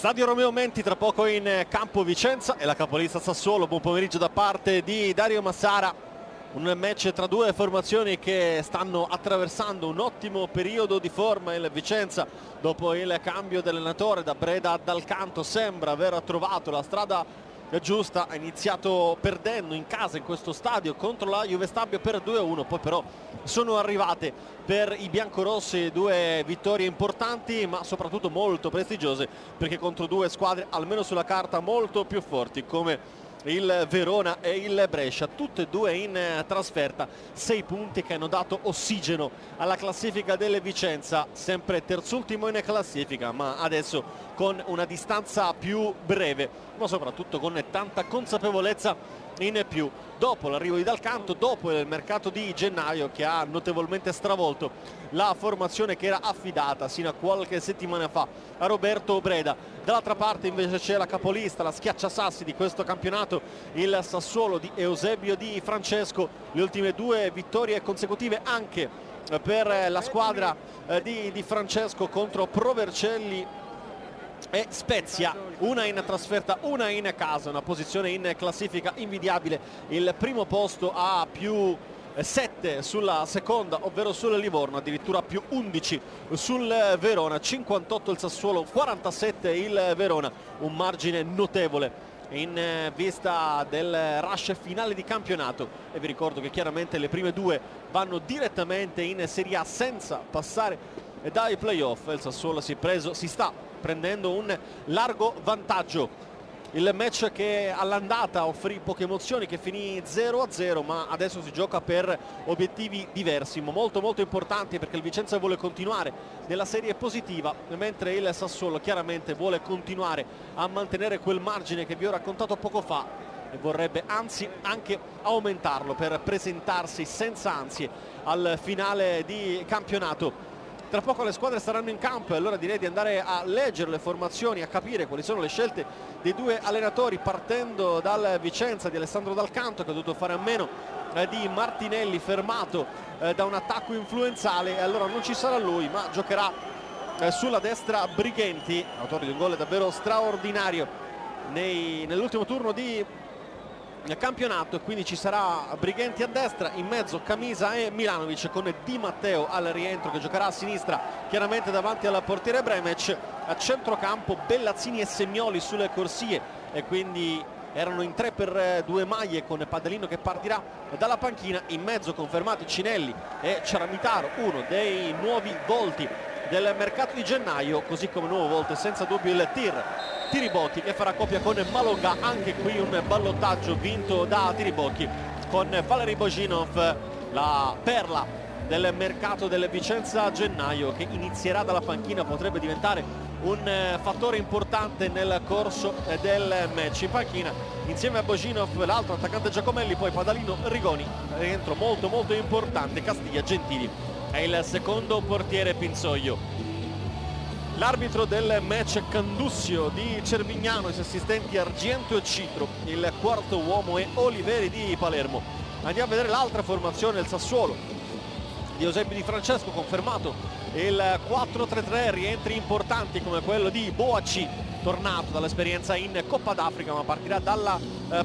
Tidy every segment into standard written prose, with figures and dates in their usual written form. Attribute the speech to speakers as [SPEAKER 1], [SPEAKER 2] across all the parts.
[SPEAKER 1] Stadio Romeo Menti, tra poco in campo Vicenza e la capolista Sassuolo. Buon pomeriggio da parte di Dario Massara. Un match tra due formazioni che stanno attraversando un ottimo periodo di forma. Il Vicenza, dopo il cambio dell'allenatore da Breda ad Alcanto, sembra aver trovato la strada giusta. Ha iniziato perdendo in casa in questo stadio contro la Juve Stabio per 2-1, poi però sono arrivate per i biancorossi due vittorie importanti, ma soprattutto molto prestigiose, perché contro due squadre almeno sulla carta molto più forti come il Verona e il Brescia, tutte e due in trasferta. 6 punti che hanno dato ossigeno alla classifica del Vicenza, sempre terzultimo in classifica, ma adesso con una distanza più breve, ma soprattutto con tanta consapevolezza in più dopo l'arrivo di Dal Canto, dopo il mercato di gennaio che ha notevolmente stravolto la formazione che era affidata sino a qualche settimana fa a Roberto Breda. Dall'altra parte invece c'è la capolista, la schiacciasassi di questo campionato, il Sassuolo di Eusebio Di Francesco. Le ultime due vittorie consecutive anche per la squadra di Francesco contro Pro Vercelli e Spezia, una in trasferta, una in casa, una posizione in classifica invidiabile. Il primo posto a più 7 sulla seconda, ovvero sul Livorno, addirittura più 11 sul Verona, 58 il Sassuolo, 47 il Verona, un margine notevole in vista del rush finale di campionato. E vi ricordo che chiaramente le prime due vanno direttamente in Serie A senza passare dai playoff. Il Sassuolo si sta prendendo un largo vantaggio. Il match che all'andata offrì poche emozioni, che finì 0-0, ma adesso si gioca per obiettivi diversi, molto importanti, perché il Vicenza vuole continuare nella serie positiva, mentre il Sassuolo chiaramente vuole continuare a mantenere quel margine che vi ho raccontato poco fa e vorrebbe anzi anche aumentarlo per presentarsi senza ansie al finale di campionato. Tra poco le squadre saranno in campo e allora direi di andare a leggere le formazioni, a capire quali sono le scelte dei due allenatori, partendo dal Vicenza di Alessandro Dal Canto, che ha dovuto fare a meno di Martinelli, fermato da un attacco influenzale, e allora non ci sarà lui, ma giocherà sulla destra Brighenti, autore di un gol davvero straordinario nell'ultimo turno di campionato, e quindi ci sarà Brighenti a destra, in mezzo Camisa e Milanovic, con Di Matteo al rientro che giocherà a sinistra chiaramente davanti al portiere Bremec. A centrocampo Bellazzini e Semioli sulle corsie, e quindi erano in 3 per 2 maglie, con Padalino che partirà dalla panchina. In mezzo confermati Cinelli e Ciaramitaro, uno dei nuovi volti del mercato di gennaio, così come nuovo volto senza dubbio il Tiribocchi, che farà coppia con Malonga. Anche qui un ballottaggio vinto da Tiribocchi con Valeri Bojinov, la perla del mercato del Vicenza a gennaio, che inizierà dalla panchina, potrebbe diventare un fattore importante nel corso del match. In panchina insieme a Bojinov l'altro attaccante Giacomelli, poi Padalino, Rigoni, rientro molto importante, Castiglia, Gentili è il secondo portiere Pinzoglio. L'arbitro del match Candussio di Cervignano, i suoi assistenti Argento e Citro, il quarto uomo è Oliveri di Palermo. Andiamo a vedere l'altra formazione, il Sassuolo di Eusebio Di Francesco, confermato il 4-3-3, rientri importanti come quello di Boaci, tornato dall'esperienza in Coppa d'Africa, ma partirà dalla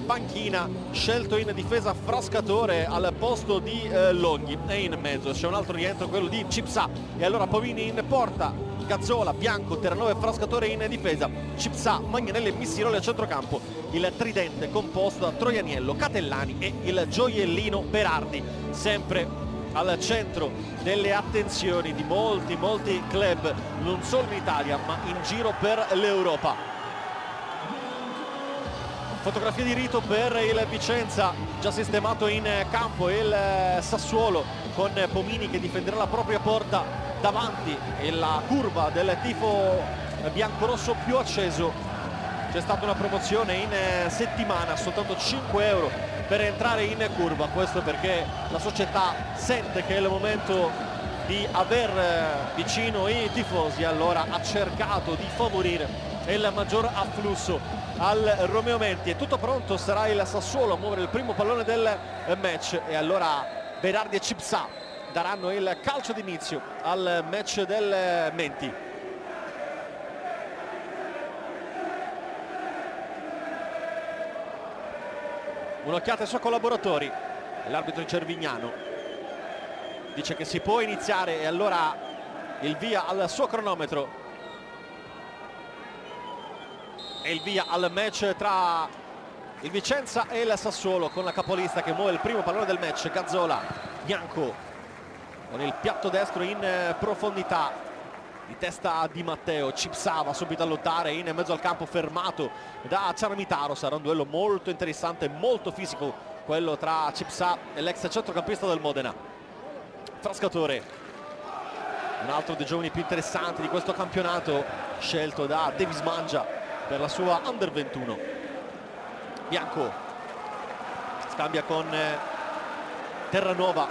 [SPEAKER 1] panchina. Scelto in difesa Frascatore al posto di Longhi, e in mezzo c'è un altro rientro, quello di Cipsa, e allora Povini in porta, Gazzola, Bianco, Terranova e Frascatore in difesa, Cipsa, Magnanelli e Missiroli a centrocampo. Il tridente composto da Troianiello, Catellani e il gioiellino Berardi, sempre al centro delle attenzioni di molti club, non solo in Italia ma in giro per l'Europa. Fotografia di rito per il Vicenza, già sistemato in campo il Sassuolo, con Pomini che difenderà la propria porta davanti, e la curva del tifo biancorosso più acceso. C'è stata una promozione in settimana, soltanto 5 euro per entrare in curva, questo perché la società sente che è il momento di aver vicino i tifosi, allora ha cercato di favorire il maggior afflusso al Romeo Menti. È tutto pronto, sarà il Sassuolo a muovere il primo pallone del match, e allora Berardi e Cipsa daranno il calcio d'inizio al match del Menti. Un'occhiata ai suoi collaboratori. L'arbitro Cervignano dice che si può iniziare e allora il via al suo cronometro e il via al match tra il Vicenza e il Sassuolo, con la capolista che muove il primo pallone del match. Gazzola, Bianco con il piatto destro in profondità, di testa Di Matteo. Cipsà va subito a lottare in mezzo al campo, fermato da Ciaramitaro. Sarà un duello molto interessante, molto fisico, quello tra Cipsà e l'ex centrocampista del Modena. Frascatore, un altro dei giovani più interessanti di questo campionato, scelto da Davis Mangia per la sua Under 21. Bianco scambia con Terranova,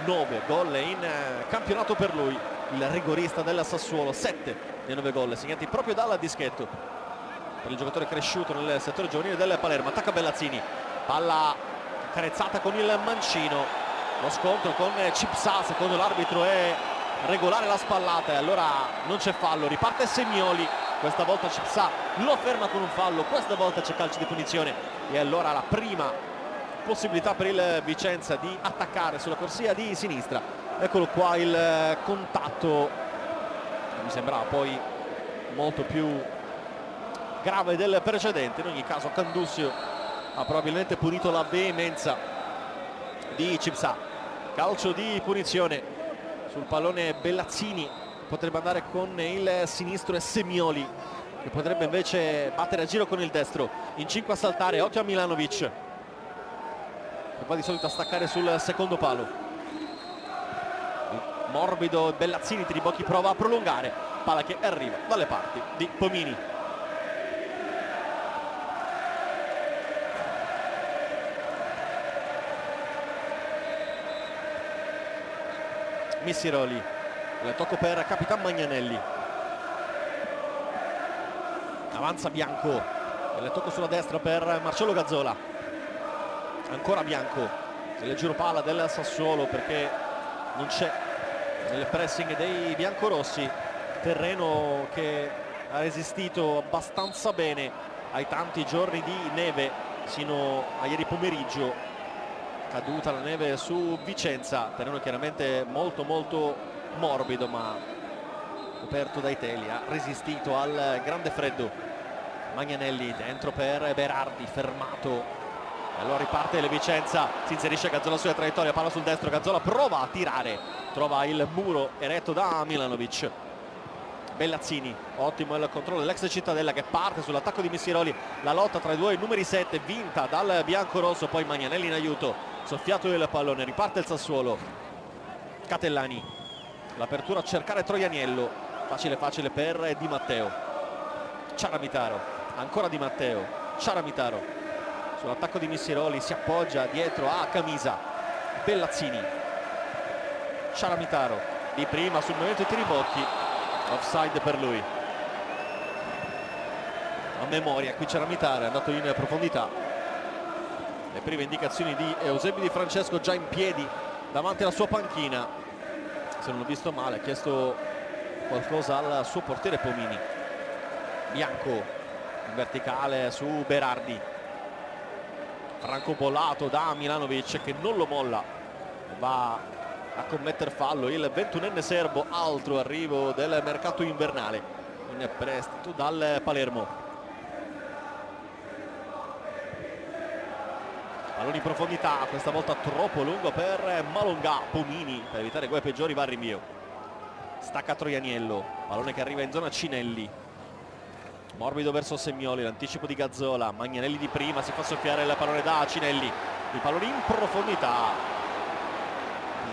[SPEAKER 1] 9 gol in campionato per lui, il rigorista del Sassuolo, 7 dei 9 gol segnati proprio dal dischetto per il giocatore cresciuto nel settore giovanile del Palermo. Attacca Bellazzini, palla carezzata con il mancino, lo scontro con Cipsà, secondo l'arbitro è regolare la spallata e allora non c'è fallo. Riparte Semioli, questa volta Cipsà lo ferma con un fallo, questa volta c'è calcio di punizione e allora la prima possibilità per il Vicenza di attaccare sulla corsia di sinistra. Eccolo qua il contatto, mi sembrava poi molto più grave del precedente. In ogni caso Candussio ha probabilmente punito la veemenza di Cipsà. Calcio di punizione sul pallone. Bellazzini potrebbe andare con il sinistro e Semioli che potrebbe invece battere a giro con il destro. In 5 a saltare, occhio a Milanovic che va di solito a staccare sul secondo palo. Morbido Bellazzini, Tiribocchi prova a prolungare, palla che arriva dalle parti di Pomini. Missiroli, il tocco per Capitan Magnanelli, avanza Bianco, il tocco sulla destra per Marcello Gazzola, ancora Bianco, il giro palla del Sassuolo perché non c'è nel pressing dei biancorossi, terreno che ha resistito abbastanza bene ai tanti giorni di neve sino a ieri pomeriggio. Caduta la neve su Vicenza, terreno chiaramente molto morbido ma coperto dai teli, ha resistito al grande freddo. Magnanelli dentro per Berardi, fermato. E allora riparte il Vicenza, si inserisce Gazzola sulla traiettoria, palla sul destro, Gazzola prova a tirare, trova il muro eretto da Milanovic. Bellazzini, ottimo il controllo dell'ex Cittadella che parte sull'attacco di Missiroli, la lotta tra i due numeri 7 vinta dal biancorosso, poi Magnanelli in aiuto, soffiato il pallone, riparte il Sassuolo. Catellani, l'apertura a cercare Troianiello, facile per Di Matteo. Ciaramitaro, ancora Di Matteo, Ciaramitaro sull'attacco di Missiroli, si appoggia dietro a Camisa. Bellazzini, Ciaramitaro di prima sul movimento di Tiribocchi, offside per lui. A memoria qui Ciaramitaro è andato in profondità. Le prime indicazioni di Eusebio Di Francesco già in piedi davanti alla sua panchina, se non ho visto male ha chiesto qualcosa al suo portiere Pomini. Bianco in verticale su Berardi, francobollato da Milanovic che non lo molla, va a commettere fallo il 21enne serbo, altro arrivo del mercato invernale in prestito dal Palermo. Pallone in profondità, questa volta troppo lungo per Malongà. Pomini, per evitare guai peggiori, va al rinvio, stacca Troianiello, pallone che arriva in zona Cinelli, morbido verso Semioli, l'anticipo di Gazzola. Magnanelli di prima, si fa soffiare il pallone da Cinelli, il pallone in profondità,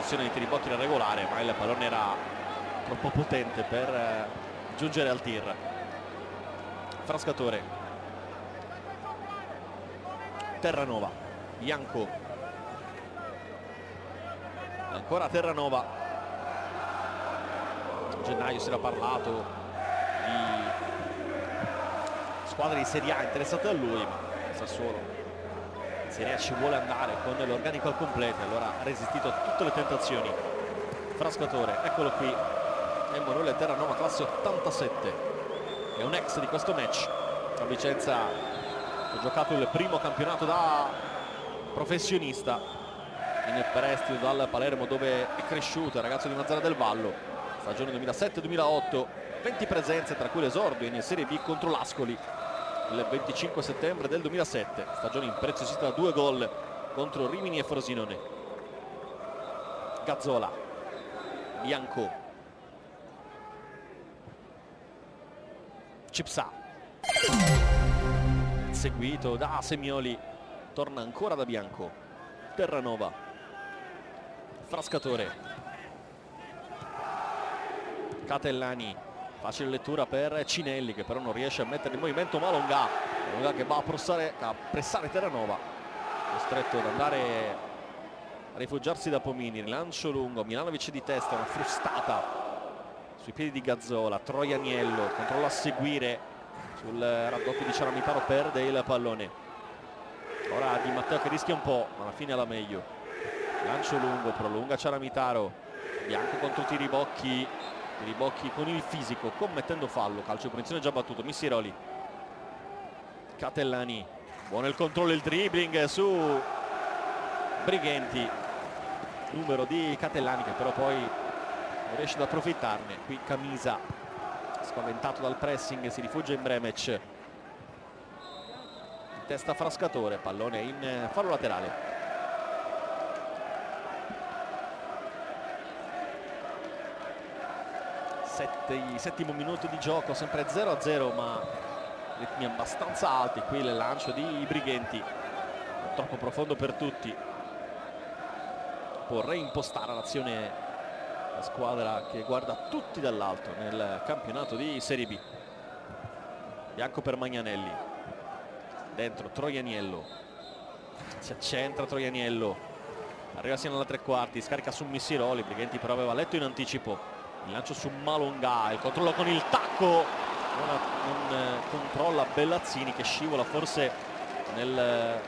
[SPEAKER 1] posizione di Tiribocchi era regolare ma il pallone era troppo potente per giungere al tir. Frascatore, Terranova, Bianco, ancora Terranova. A gennaio si era parlato di squadre di Serie A interessate da lui, ma Sassuolo in Serie A ci vuole andare con l'organico al completo, allora ha resistito a tutte le tentazioni. Frascatore, eccolo qui, Emanuele Terranova, classe 87, è un ex di questo match. La Vicenza ha giocato il primo campionato da professionista in prestito dal Palermo, dove è cresciuto il ragazzo di Mazara del Vallo. Stagione 2007-2008, 20 presenze, tra cui l'esordio in Serie B contro l'Ascoli il 25 settembre del 2007, stagione impreziosita da 2 gol contro Rimini e Frosinone. Gazzola, Bianco, Cipsà, seguito da Semioli, torna ancora da Bianco, Terranova, Frascatore, Catellani, facile lettura per Cinelli che però non riesce a mettere in movimento Malonga che va a pressare Terranova, costretto ad andare a rifugiarsi da Pomini. Rilancio lungo, Milanovic di testa, una frustata sui piedi di Gazzola, Troianiello controlla a seguire sul raddoppio di Ciaramitaro, perde il pallone. Ora Di Matteo che rischia un po', ma alla fine è la meglio. Lancio lungo, prolunga Ciaramitaro, Bianco contro Tiribocchi con il fisico, commettendo fallo, calcio di punizione già battuto. Missiroli, Catellani, buono il controllo, il dribbling su Brighenti, numero di Catellani che però poi non riesce ad approfittarne. Qui Camisa, spaventato dal pressing, si rifugia in Bremec, in testa Frascatore, pallone in fallo laterale. Settimo minuto di gioco, sempre 0-0, ma ritmi abbastanza alti. Qui il lancio di Brighenti, troppo profondo per tutti, può reimpostare l'azione la squadra che guarda tutti dall'alto nel campionato di Serie B. Bianco per Magnanelli, dentro Troianiello, si accentra Troianiello, arriva sino alla tre quarti, scarica su Missiroli, Brighenti però aveva letto in anticipo il lancio su Malonga, il controllo con il tacco, non controlla Bellazzini che scivola forse nella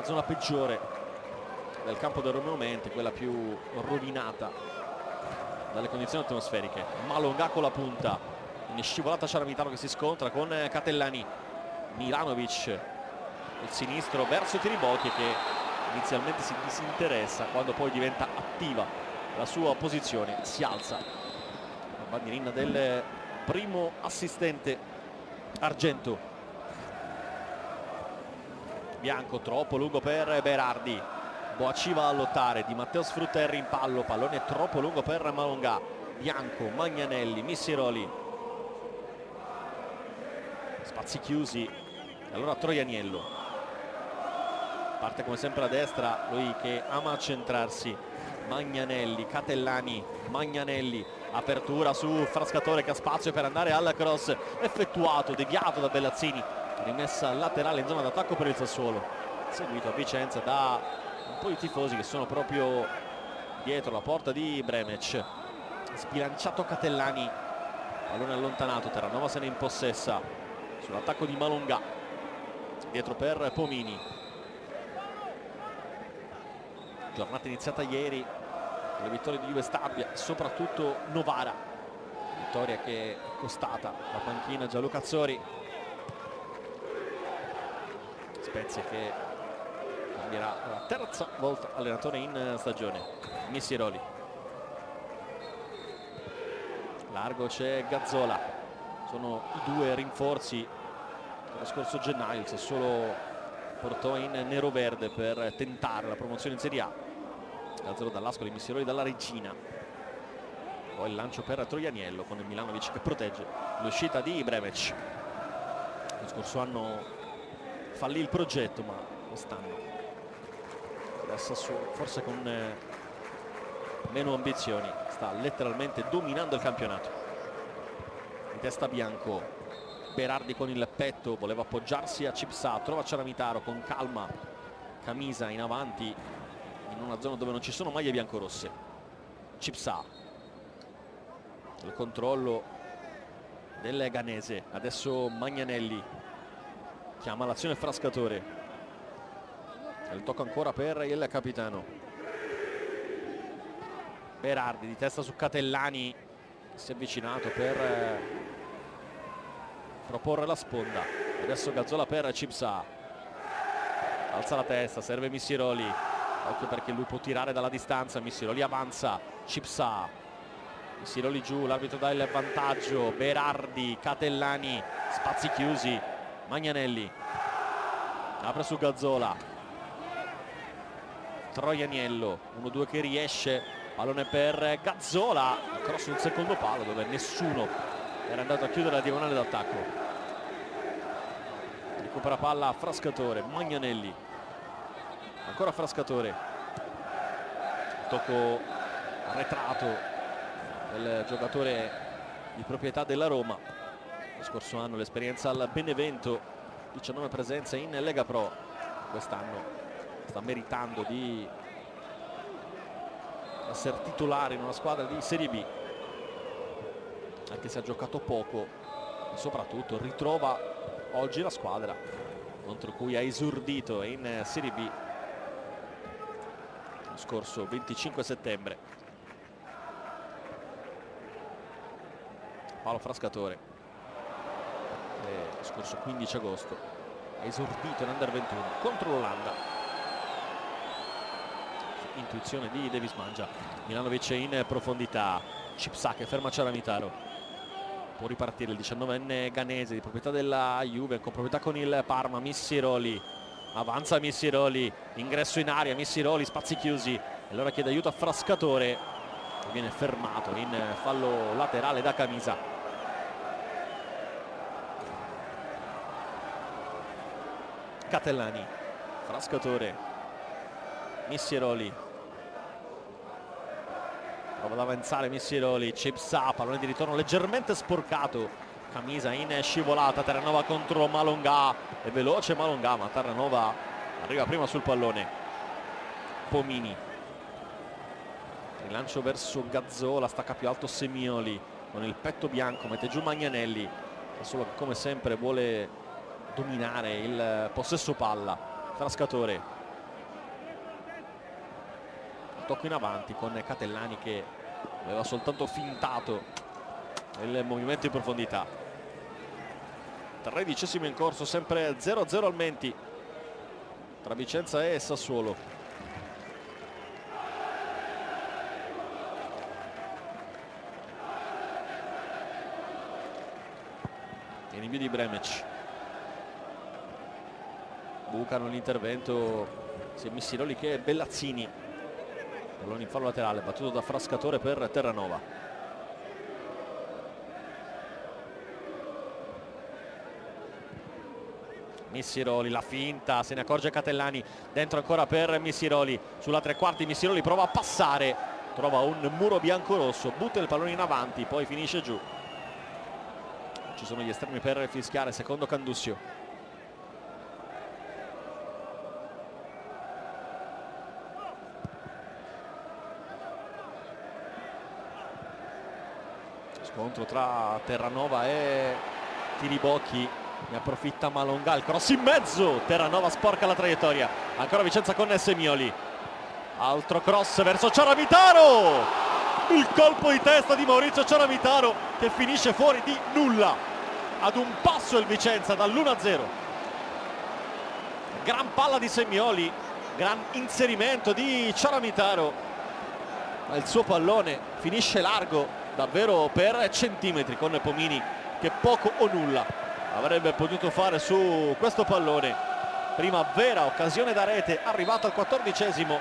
[SPEAKER 1] zona peggiore del campo del Romeo Menti, quella più rovinata dalle condizioni atmosferiche. Malonga con la punta, in scivolata Ciaramitaro che si scontra con Catellani. Milanovic, il sinistro verso Tiribocchi che inizialmente si disinteressa, quando poi diventa attiva la sua posizione si alza. La bandierina del primo assistente argento. Bianco troppo lungo per Berardi, Boaci va a lottare, Di Matteo sfrutta il rimpallo, pallone troppo lungo per Malonga. Bianco, Magnanelli, Missiroli, spazi chiusi, allora Troianiello parte come sempre a destra, lui che ama accentrarsi. Magnanelli, Catellani, Magnanelli, apertura su Frascatore che ha spazio per andare al cross effettuato, deviato da Bellazzini, rimessa laterale in zona d'attacco per il Sassuolo, seguito a Vicenza da un po' di tifosi che sono proprio dietro la porta di Bremec. Sbilanciato Catellani, pallone allontanato, Terranova se ne impossessa sull'attacco di Malonga, dietro per Pomini. Giornata iniziata ieri con le vittorie di Juve Stabia, soprattutto Novara, vittoria che è costata la panchina Gianluca Azzori. Spezia che cambierà la terza volta allenatore in stagione. Missiroli, largo c'è Gazzola, sono i due rinforzi dello scorso gennaio. Il Sassuolo portò in nero-verde per tentare la promozione in Serie A. Gazzola dall'Ascoli, Missiroli dalla Regina, poi il lancio per Troianiello con il Milanovic che protegge l'uscita di Bremec. Lo scorso anno fallì il progetto, ma quest'anno adesso forse con meno ambizioni sta letteralmente dominando il campionato. In testa Bianco, Berardi con il petto, voleva appoggiarsi a Cipsà, trova Ciaramitaro con calma, Camisa in avanti in una zona dove non ci sono maglie biancorosse. Cipsà, il controllo del Ganese, adesso Magnanelli chiama l'azione Frascatore, il tocco ancora per il capitano. Berardi di testa su Catellani, si è avvicinato per proporre la sponda. Adesso Gazzola per Cipsà, alza la testa, serve Missiroli, occhio perché lui può tirare dalla distanza. Missiroli avanza, Cipsa, Missiroli giù, l'arbitro dà il vantaggio, Berardi, Catellani, spazi chiusi, Magnanelli apre su Gazzola, Troianiello, 1-2 che riesce, pallone per Gazzola, cross sul secondo palo dove nessuno era andato a chiudere la diagonale d'attacco. Recupera palla Frascatore, Magnanelli, ancora Frascatore, tocco arretrato del giocatore di proprietà della Roma, lo scorso anno l'esperienza al Benevento, 19 presenze in Lega Pro, quest'anno sta meritando di essere titolare in una squadra di Serie B, anche se ha giocato poco e soprattutto ritrova oggi la squadra contro cui ha esordito in Serie B lo scorso 25 settembre. Paolo Frascatore, lo scorso 15 agosto ha esordito in Under 21 contro l'Olanda. Intuizione di Davis Mangia, Milanovic in profondità, Cipsa che ferma Ciaramitaro, può ripartire il 19enne ghanese di proprietà della Juve con proprietà con il Parma. Missiroli, avanza Missiroli, ingresso in area, Missiroli, spazi chiusi e allora chiede aiuto a Frascatore che viene fermato in fallo laterale da Camisa. Catellani, Frascatore, Missiroli, prova ad avanzare Missiroli, Cipsa, pallone di ritorno leggermente sporcato, Camisa in scivolata, Terranova contro Malonga, è veloce Malonga ma Terranova arriva prima sul pallone. Pomini, rilancio verso Gazzola, stacca più alto Semioli con il petto bianco, mette giù Magnanelli, solo che come sempre vuole dominare il possesso palla. Frascatore, tocco in avanti con Catellani che aveva soltanto fintato il movimento in profondità. 13esimo in corso, sempre 0-0 al Menti tra Vicenza e Sassuolo. In invio di Bremec, bucano l'intervento sia Missiroli che Bellazzini. Pallone in fallo laterale battuto da Frascatore per Terranova. Missiroli, la finta, se ne accorge Catellani, dentro ancora per Missiroli, sulla tre quarti Missiroli prova a passare, trova un muro bianco-rosso, butta il pallone in avanti, poi finisce giù. Ci sono gli esterni per fischiare, secondo Candussio. Scontro tra Terranova e Tiribocchi, ne approfitta Malonga, il cross in mezzo, Terranova sporca la traiettoria, ancora Vicenza con Semioli, altro cross verso Ciaramitaro, il colpo di testa di Maurizio Ciaramitaro che finisce fuori di nulla, ad un passo il Vicenza dall'1-0. Gran palla di Semioli, gran inserimento di Ciaramitaro, ma il suo pallone finisce largo davvero per centimetri, con Pomini che poco o nulla avrebbe potuto fare su questo pallone. Prima vera occasione da rete arrivata al 14esimo,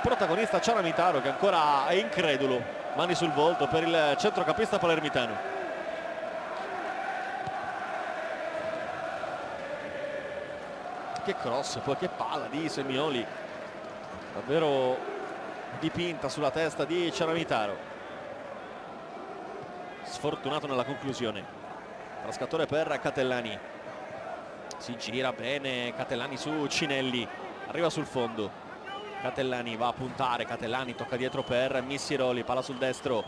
[SPEAKER 1] protagonista Ciaramitaro che ancora è incredulo, mani sul volto per il centrocampista palermitano. Che cross, poi che palla di Semioli, davvero dipinta sulla testa di Ciaramitaro, sfortunato nella conclusione. Frascatore per Catellani, si gira bene Catellani su Cinelli, arriva sul fondo, Catellani va a puntare, Catellani tocca dietro per Missiroli, palla sul destro,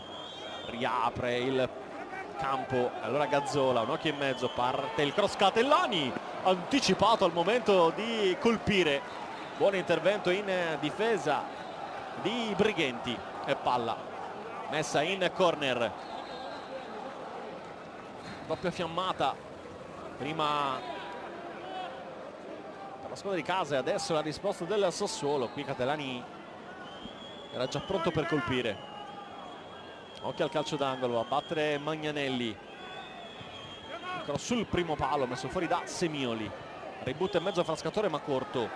[SPEAKER 1] riapre il campo, allora Gazzola, un occhio in mezzo, parte il cross, Catellani anticipato al momento di colpire, buon intervento in difesa di Brighenti e palla messa in corner. Doppia fiammata prima per la squadra di casa, e adesso la risposta del Sassuolo. Qui Catellani era già pronto per colpire. Occhio al calcio d'angolo, a battere Magnanelli. Cross sul primo palo, messo fuori da Semioli. Ributta in mezzo a Frascatore ma corto.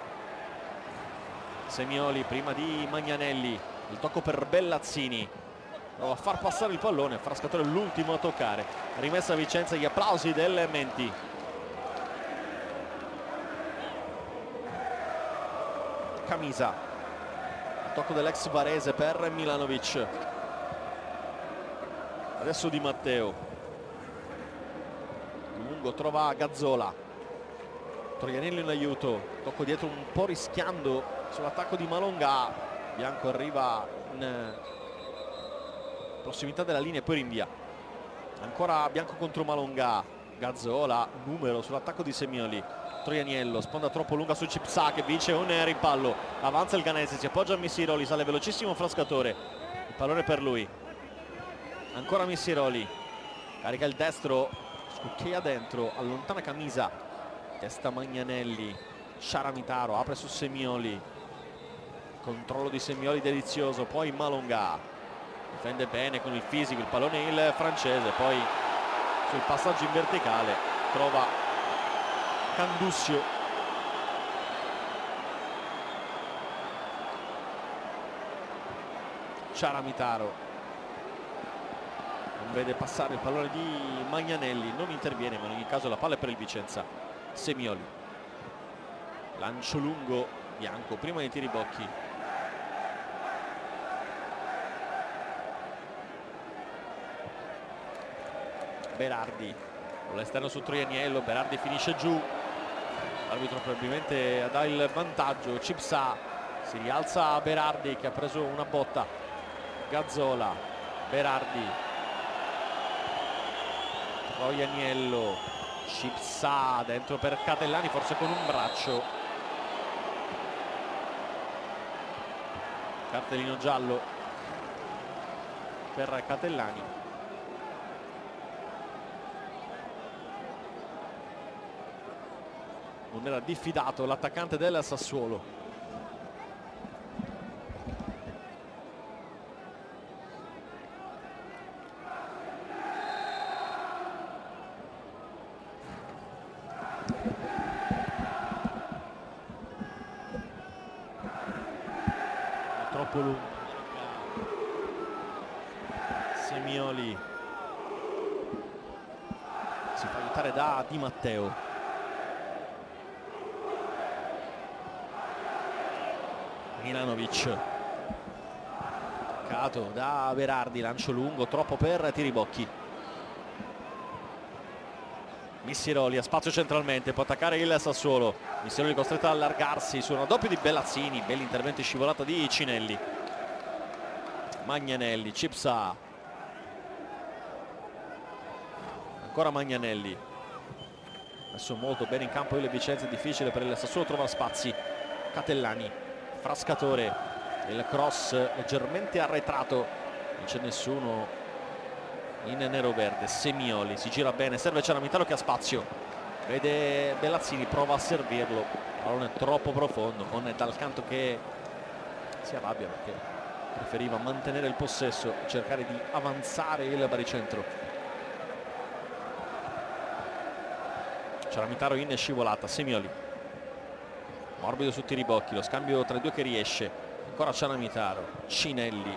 [SPEAKER 1] Semioli prima di Magnanelli, il tocco per Bellazzini, prova a far passare il pallone, Frascatore l'ultimo a toccare. Rimessa a Vicenza, gli applausi del Menti. Camisa, il tocco dell'ex Varese per Milanovic. Adesso Di Matteo, lungo trova Gazzola, Troianelli in aiuto, tocco dietro un po' rischiando sull'attacco di Malonga. Bianco arriva in prossimità della linea e poi rinvia. Ancora Bianco contro Malonga, Gazzola, numero sull'attacco di Semioli. Troianiello, sponda troppo lunga su Cipsa che vince un rimpallo, avanza il Ganese, si appoggia a Missiroli, sale velocissimo Frascatore, il pallone per lui. Ancora Missiroli, carica il destro, scucchia dentro, allontana Camisa, testa Magnanelli, Ciaramitaro apre su Semioli, controllo di Semioli delizioso, poi Malonga difende bene con il fisico, il pallone il francese, poi sul passaggio in verticale trova Candussio. Ciaramitaro non vede passare il pallone di Magnanelli, non interviene, ma in ogni caso la palla è per il Vicenza. Semioli, lancio lungo, Bianco prima dei tiribocchi. Berardi con l'esterno su Troianiello, Berardi finisce giù, l'arbitro probabilmente dà il vantaggio. Cipsa, si rialza Berardi che ha preso una botta. Gazzola, Berardi, Troianiello, Cipsa dentro per Catellani, forse con un braccio. Cartellino giallo per Catellani. Non era diffidato l'attaccante del Sassuolo. Troppo lungo. Semioli si fa aiutare da Di Matteo. Milanovic, toccato da Berardi, lancio lungo, troppo per Tiribocchi. Missiroli a spazio centralmente, può attaccare il Sassuolo. Missiroli costretto ad allargarsi su una doppia di Bellazzini, bell'intervento in scivolata di Cinelli. Magnanelli, Cipsa, ancora Magnanelli, messo molto bene in campo il Vicenza, è difficile per il Sassuolo trovare spazi. Catellani, Frascatore, il cross leggermente arretrato, non c'è nessuno in nero-verde. Semioli si gira bene, serve Ciaramitaro che ha spazio, vede Bellazzini, prova a servirlo, pallone troppo profondo, con dal canto che si arrabbia perché preferiva mantenere il possesso, cercare di avanzare il baricentro. Ciaramitaro in scivolata, Semioli morbido su Tiribocchi, lo scambio tra i due che riesce. Ancora Ciaramitaro, Cinelli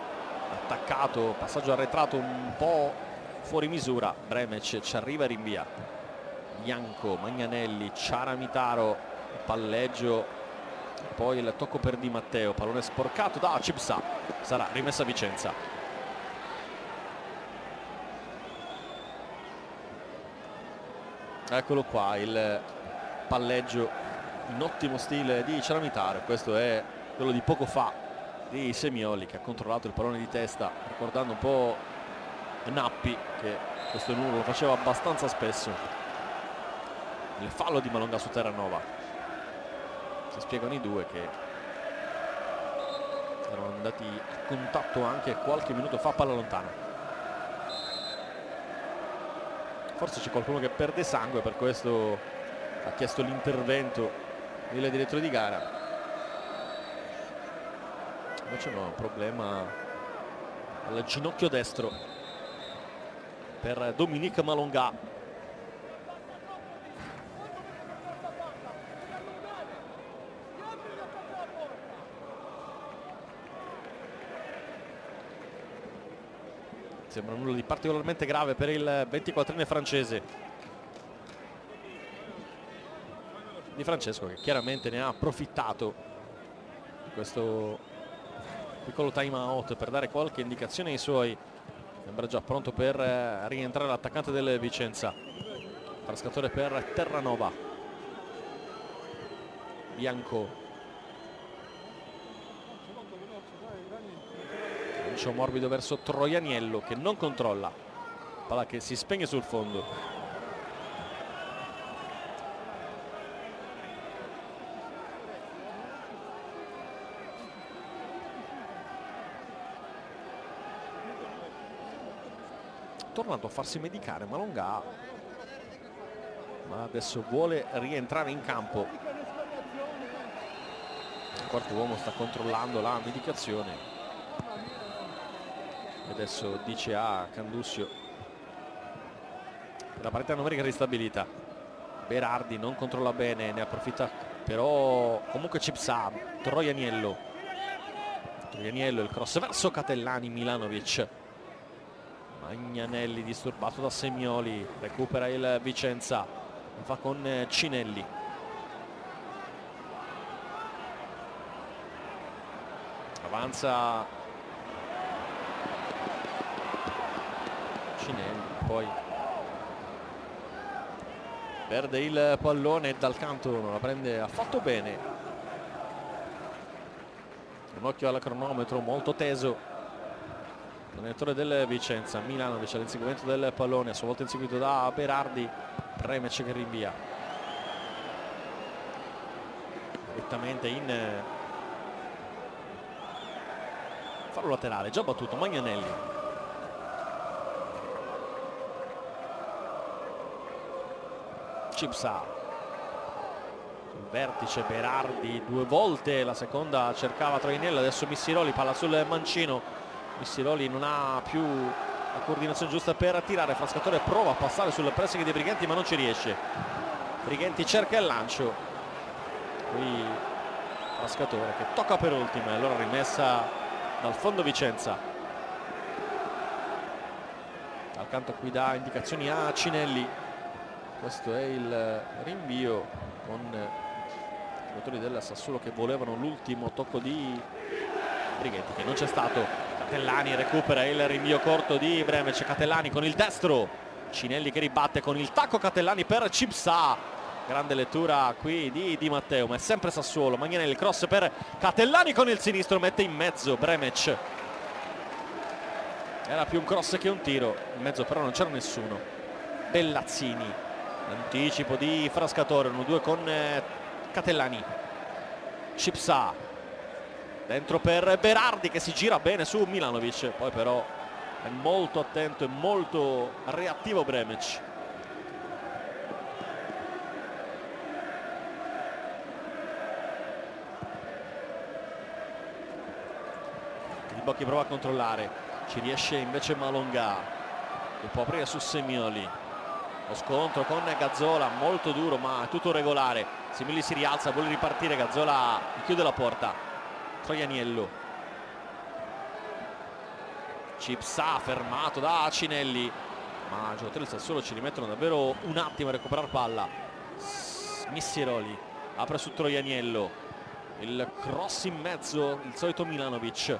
[SPEAKER 1] attaccato, passaggio arretrato un po' fuori misura, Bremec ci arriva e rinvia. Bianco, Magnanelli, Ciaramitaro, palleggio, poi il tocco per Di Matteo, pallone sporcato da Cipsa, sarà rimessa a Vicenza. Eccolo qua il palleggio in ottimo stile di Ciaramitaro. Questo è quello di poco fa di Semioli, che ha controllato il pallone di testa, ricordando un po' Nappi, che questo numero lo faceva abbastanza spesso. Il fallo di Malonga su Terranova, si spiegano i due che erano andati a contatto anche qualche minuto fa, palla lontana. Forse c'è qualcuno che perde sangue, per questo ha chiesto l'intervento il direttore di gara. Invece no, un problema al ginocchio destro per Dominique Malonga. Sembra nulla di particolarmente grave per il 24enne francese. Di Francesco, che chiaramente ne ha approfittato di questo piccolo time out per dare qualche indicazione ai suoi. Sembra già pronto per rientrare l'attaccante del Vicenza. Frascatore per Terranova. Bianco. Lancio morbido verso Troianiello, che non controlla. Palla che si spegne sul fondo. Tornato a farsi medicare Malonga, ma adesso vuole rientrare in campo. Il quarto uomo sta controllando la medicazione. Adesso dice a Candussio la parità numerica ristabilita. Berardi non controlla bene, ne approfitta però comunque Cipsa. Troianiello, il cross verso Catellani. Milanovic. Magnanelli disturbato da Semioli, recupera il Vicenza, lo fa con Cinelli. Avanza Cinelli, poi perde il pallone e dal canto non la prende affatto bene. Un occhio al cronometro molto teso. L'allenatore del Vicenza. Milanovic all'inseguimento del pallone, a sua volta inseguito da Berardi. Remec che rinvia direttamente in fallo laterale, già battuto Magnanelli. Cipsa sul vertice, Berardi due volte, la seconda cercava Troianiello, adesso Missiroli, palla sul mancino. Missiroli non ha più la coordinazione giusta per tirare. Frascatore prova a passare sul pressing dei Briganti ma non ci riesce. Briganti cerca il lancio, qui Frascatore che tocca per ultima, e allora rimessa dal fondo Vicenza. Dal canto qui dà indicazioni a Cinelli. Questo è il rinvio con i giocatori del Sassuolo che volevano l'ultimo tocco di Briganti, che non c'è stato. Catellani recupera il rinvio corto di Bremec. Catellani con il destro, Cinelli che ribatte con il tacco. Catellani per Cipsa. Grande lettura qui di Matteo, ma è sempre Sassuolo. Magnanelli, cross per Catellani con il sinistro, mette in mezzo Bremec. Era più un cross che un tiro, in mezzo però non c'era nessuno. Bellazzini, anticipo di Frascatore, 1-2 con Catellani. Cipsa dentro per Berardi che si gira bene su Milanovic, poi però è molto attento e molto reattivo Bremec. Di Bocchi prova a controllare, ci riesce invece Malonga, che può aprire su Semioli. Lo scontro con Gazzola molto duro ma è tutto regolare. Semioli si rialza, vuole ripartire, Gazzola chiude la porta. Troianiello. Cipsa fermato da Cinelli, ma i giocatori del Sassuolo ci rimettono davvero un attimo a recuperare palla. Missiroli apre su Troianiello, il cross in mezzo, il solito Milanovic.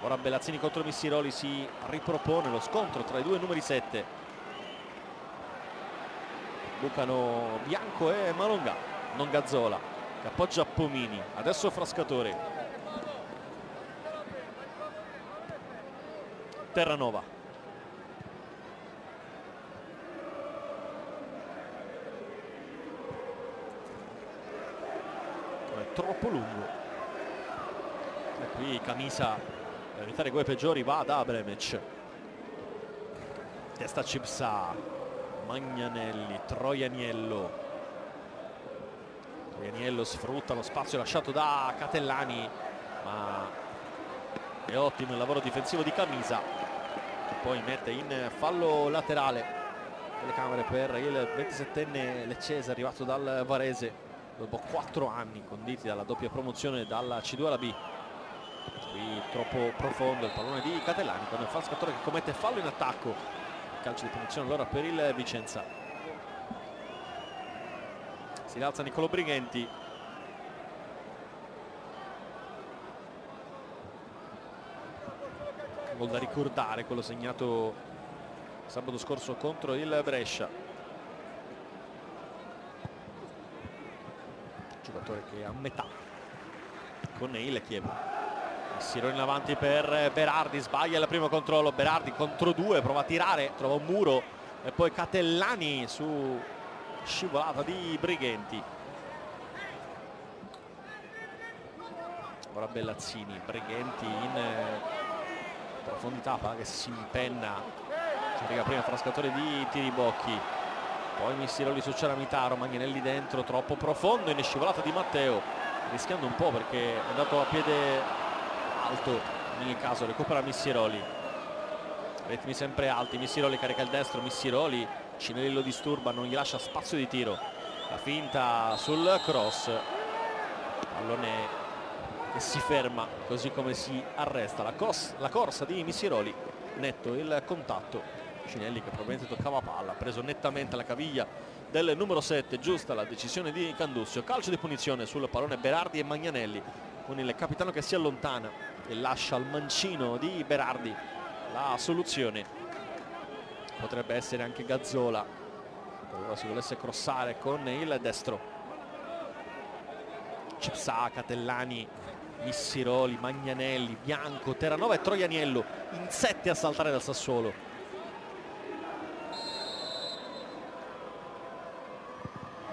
[SPEAKER 1] Ora Bellazzini contro Missiroli, si ripropone lo scontro tra i due numeri 7. bucano Bianco e Malonga, non Gazzola che appoggia Pomini. Adesso Frascatore, Terranova, è troppo lungo e qui Camisa per evitare guai peggiori va da Bremec. Testa Cipsa, Magnanelli, Troianiello, Agnello sfrutta lo spazio lasciato da Catellani, ma è ottimo il lavoro difensivo di Camisa, che poi mette in fallo laterale. Telecamere per il 27enne leccese arrivato dal Varese dopo 4 anni conditi dalla doppia promozione dalla C2 alla B. Qui troppo profondo il pallone di Catellani con il Frascatore che commette fallo in attacco. Calcio di punizione allora per il Vicenza. Si rialza Niccolò Brighenti. Gol da ricordare, quello segnato sabato scorso contro il Brescia. Giocatore che è a metà con il Chievo. Sironi in avanti per Berardi, sbaglia il primo controllo. Berardi contro 2, prova a tirare, trova un muro e poi Catellani su scivolata di Brighenti. Ora Bellazzini, Brighenti in profondità, che si impenna, ci arriva prima Frascatore di Tiribocchi, poi Missiroli su Ciaramitaro, Magnanelli dentro, troppo profondo, in scivolata di Matteo, rischiando un po' perché è andato a piede alto. Nel caso recupera Missiroli, ritmi sempre alti. Missiroli carica il destro, Missiroli, Cinelli lo disturba, non gli lascia spazio di tiro, la finta sul cross, pallone che si ferma così come si arresta. La corsa di Missiroli, netto il contatto. Cinelli che probabilmente toccava palla, ha preso nettamente la caviglia del numero 7, giusta la decisione di Candussio. Calcio di punizione sul pallone Berardi e Magnanelli, con il capitano che si allontana e lascia al mancino di Berardi la soluzione. Potrebbe essere anche Gazzola, allora si volesse crossare con il destro. Cipsa, Catellani, Missiroli, Magnanelli, Bianco, Terranova e Troianiello in 7 a saltare dal Sassuolo.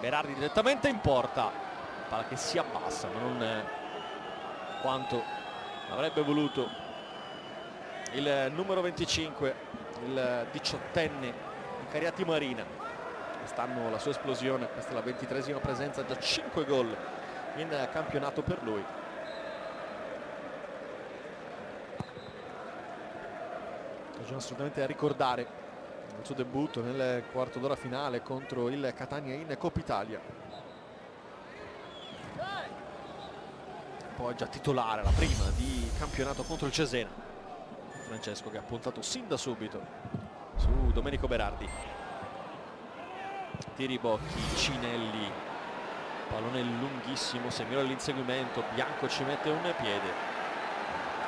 [SPEAKER 1] Berardi direttamente in porta, palla che si abbassa ma non quanto avrebbe voluto il numero 25, il 18enne Cariati Marina. Quest'anno la sua esplosione, questa è la 23esima presenza, già 5 gol in campionato per lui. Bisogna assolutamente a ricordare il suo debutto nel quarto d'ora finale contro il Catania in Coppa Italia. Poi già titolare la prima di campionato contro il Cesena. Francesco che ha puntato sin da subito su Domenico Berardi. Tiribocchi, Cinelli, pallone lunghissimo, Semiolo all'inseguimento, Bianco ci mette un piede.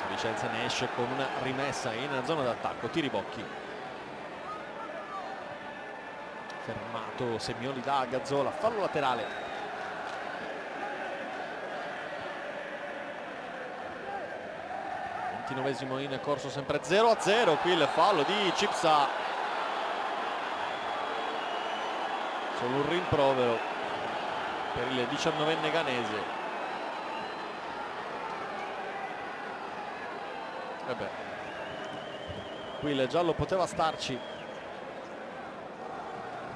[SPEAKER 1] Vicenza ne esce con una rimessa in zona d'attacco. Tiribocchi fermato, Semioli da Gazzola, fallo laterale. 29esimo in corso, sempre 0-0. Qui il fallo di Cipsa, solo un rimprovero per il 19enne ghanese. Qui il giallo poteva starci,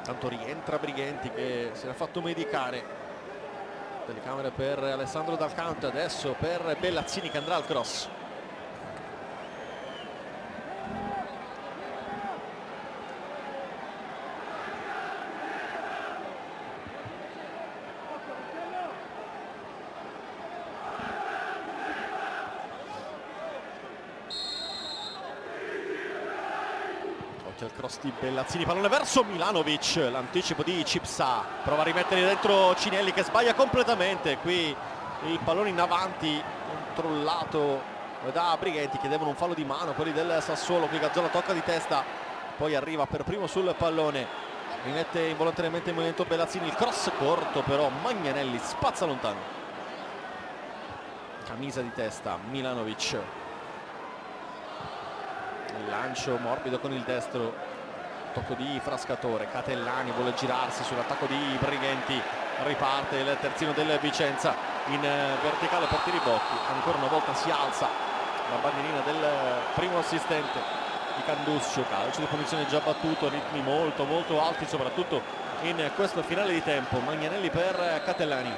[SPEAKER 1] tanto rientra Brighenti che si era fatto medicare. Telecamere per Alessandro Dal Canto, adesso per Bellazzini che andrà al cross. Il cross di Bellazzini, pallone verso Milanovic, l'anticipo di Cipsa, prova a rimettere dentro Cinelli che sbaglia completamente. Qui il pallone in avanti controllato da Brighenti, chiedevano un fallo di mano quelli del Sassuolo. Qui Gazzola tocca di testa, poi arriva per primo sul pallone, rimette involontariamente in movimento Bellazzini, il cross corto però Magnanelli spazza lontano. Camisa di testa Milanovic, il lancio morbido con il destro, tocco di Frascatore. Catellani vuole girarsi sull'attacco di Brighenti, riparte il terzino del Vicenza in verticale per Tiribocchi, ancora una volta si alza la bandierina del primo assistente di Candussio. Calcio di punizione già battuto, ritmi molto alti soprattutto in questo finale di tempo. Magnanelli per Catellani,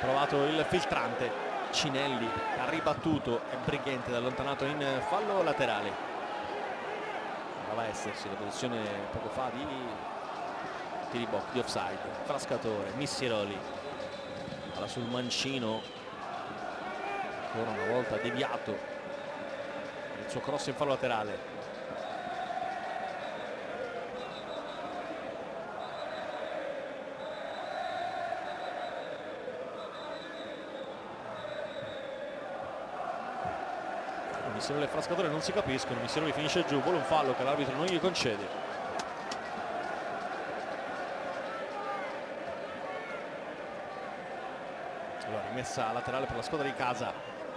[SPEAKER 1] provato il filtrante, Cinelli ha ribattuto e Brighenti allontanato in fallo laterale. Doveva esserci la posizione poco fa di Tiribocchi, di offside. Frascatore, Missiroli palla sul mancino, ancora una volta deviato il suo cross in fallo laterale. Missiroli e Frascatore non si capiscono, Missiroli finisce giù, vuole un fallo che l'arbitro non gli concede. Allora, rimessa laterale per la squadra di casa.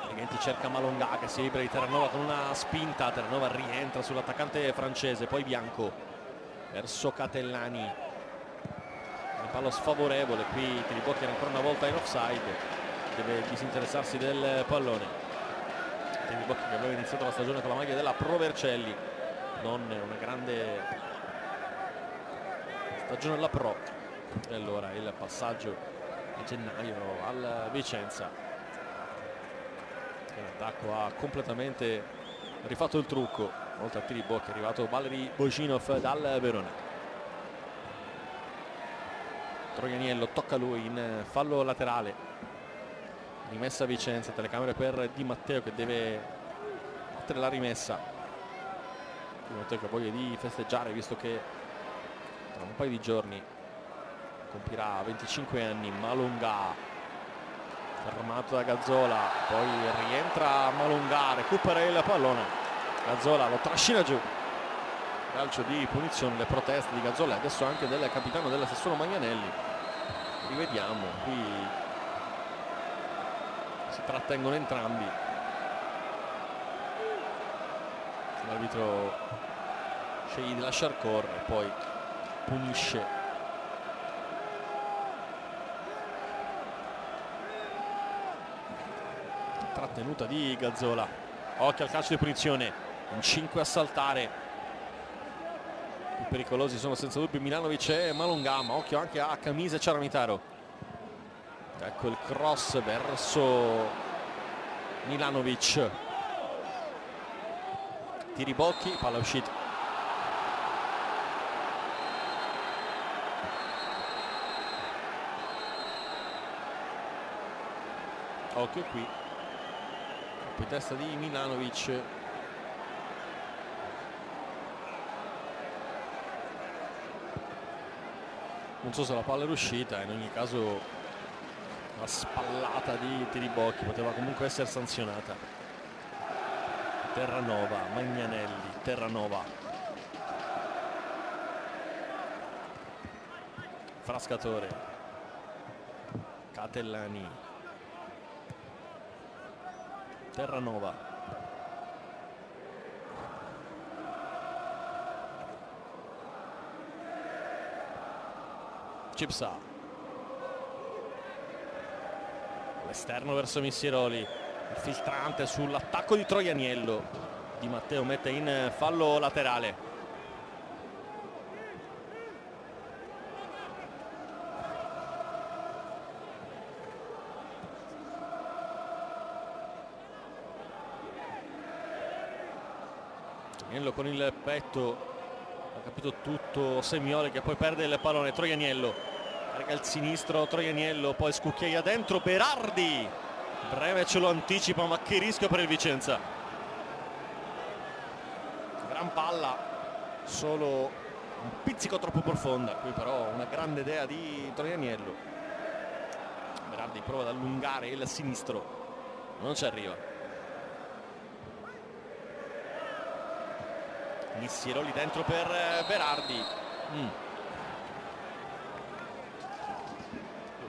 [SPEAKER 1] Brighenti cerca Malongà che si libera di Terranova con una spinta. Terranova rientra sull'attaccante francese, poi Bianco verso Catellani. Un pallo sfavorevole, qui Tiribocchi era ancora una volta in offside, deve disinteressarsi del pallone. Tiribocchi che aveva iniziato la stagione con la maglia della Pro Vercelli, non una grande stagione alla Pro, e allora il passaggio a gennaio al Vicenza. In attacco ha completamente rifatto il trucco, oltre a Tiribocchi è arrivato Valeri Bocinov dal Verona. Troianiello tocca lui in fallo laterale, rimessa a Vicenza, telecamere per Di Matteo che deve battere la rimessa. Di Matteo che ha voglia di festeggiare visto che tra un paio di giorni compirà 25 anni. Malongà fermato da Gazzola, poi rientra Malongà, recupera il pallone, Gazzola lo trascina giù, calcio di punizione. Le proteste di Gazzola e adesso anche del capitano della Sassuolo Magnanelli, rivediamo, qui si trattengono entrambi, l'arbitro sceglie di lasciar correre, poi punisce. Trattenuta di Gazzola, occhio al calcio di punizione, in 5 a saltare, i pericolosi sono senza dubbio Milanovic e Malongà, ma occhio anche a Camise e Ciaramitaro. Ecco il cross verso Milanovic, Tiribocchi, palla uscita. Occhio qui, poi testa di Milanovic. Non so se la palla era uscita, in ogni caso la spallata di Tiribocchi poteva comunque essere sanzionata. Terranova, Magnanelli, Terranova, Frascatore, Catellani, Terranova, Cipsa, all'esterno verso Missiroli, il filtrante sull'attacco di Troianiello. Di Matteo mette in fallo laterale. Troianiello con il petto, ha capito tutto Semioli che poi perde il pallone. Troianiello carica il sinistro, Troianiello, poi scucchiaia dentro, Berardi, breve ce lo anticipa, ma che rischio per il Vicenza. Gran palla, solo un pizzico troppo profonda, qui però una grande idea di Troianiello. Berardi prova ad allungare il sinistro, non ci arriva. Missiroli dentro per Berardi.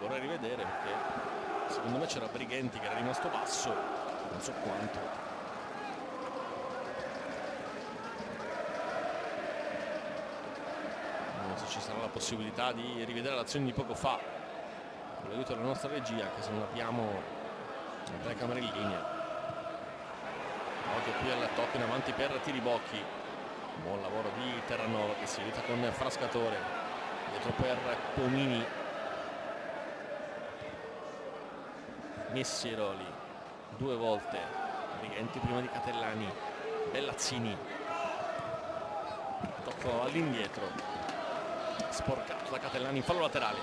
[SPEAKER 1] Vorrei rivedere perché secondo me c'era Brighenti che era rimasto basso, non so quanto. Non so se ci sarà la possibilità di rivedere l'azione di poco fa con l'aiuto della nostra regia, che se non abbiamo la telecamera in linea. Occhio qui al top in avanti per Tiribocchi, buon lavoro di Terranova che si aiuta con Frascatore, dietro per Pomini. Missiroli 2 volte, Brighenti prima di Catellani, Bellazzini, tocco all'indietro, sporcato da Catellani, fallo laterale.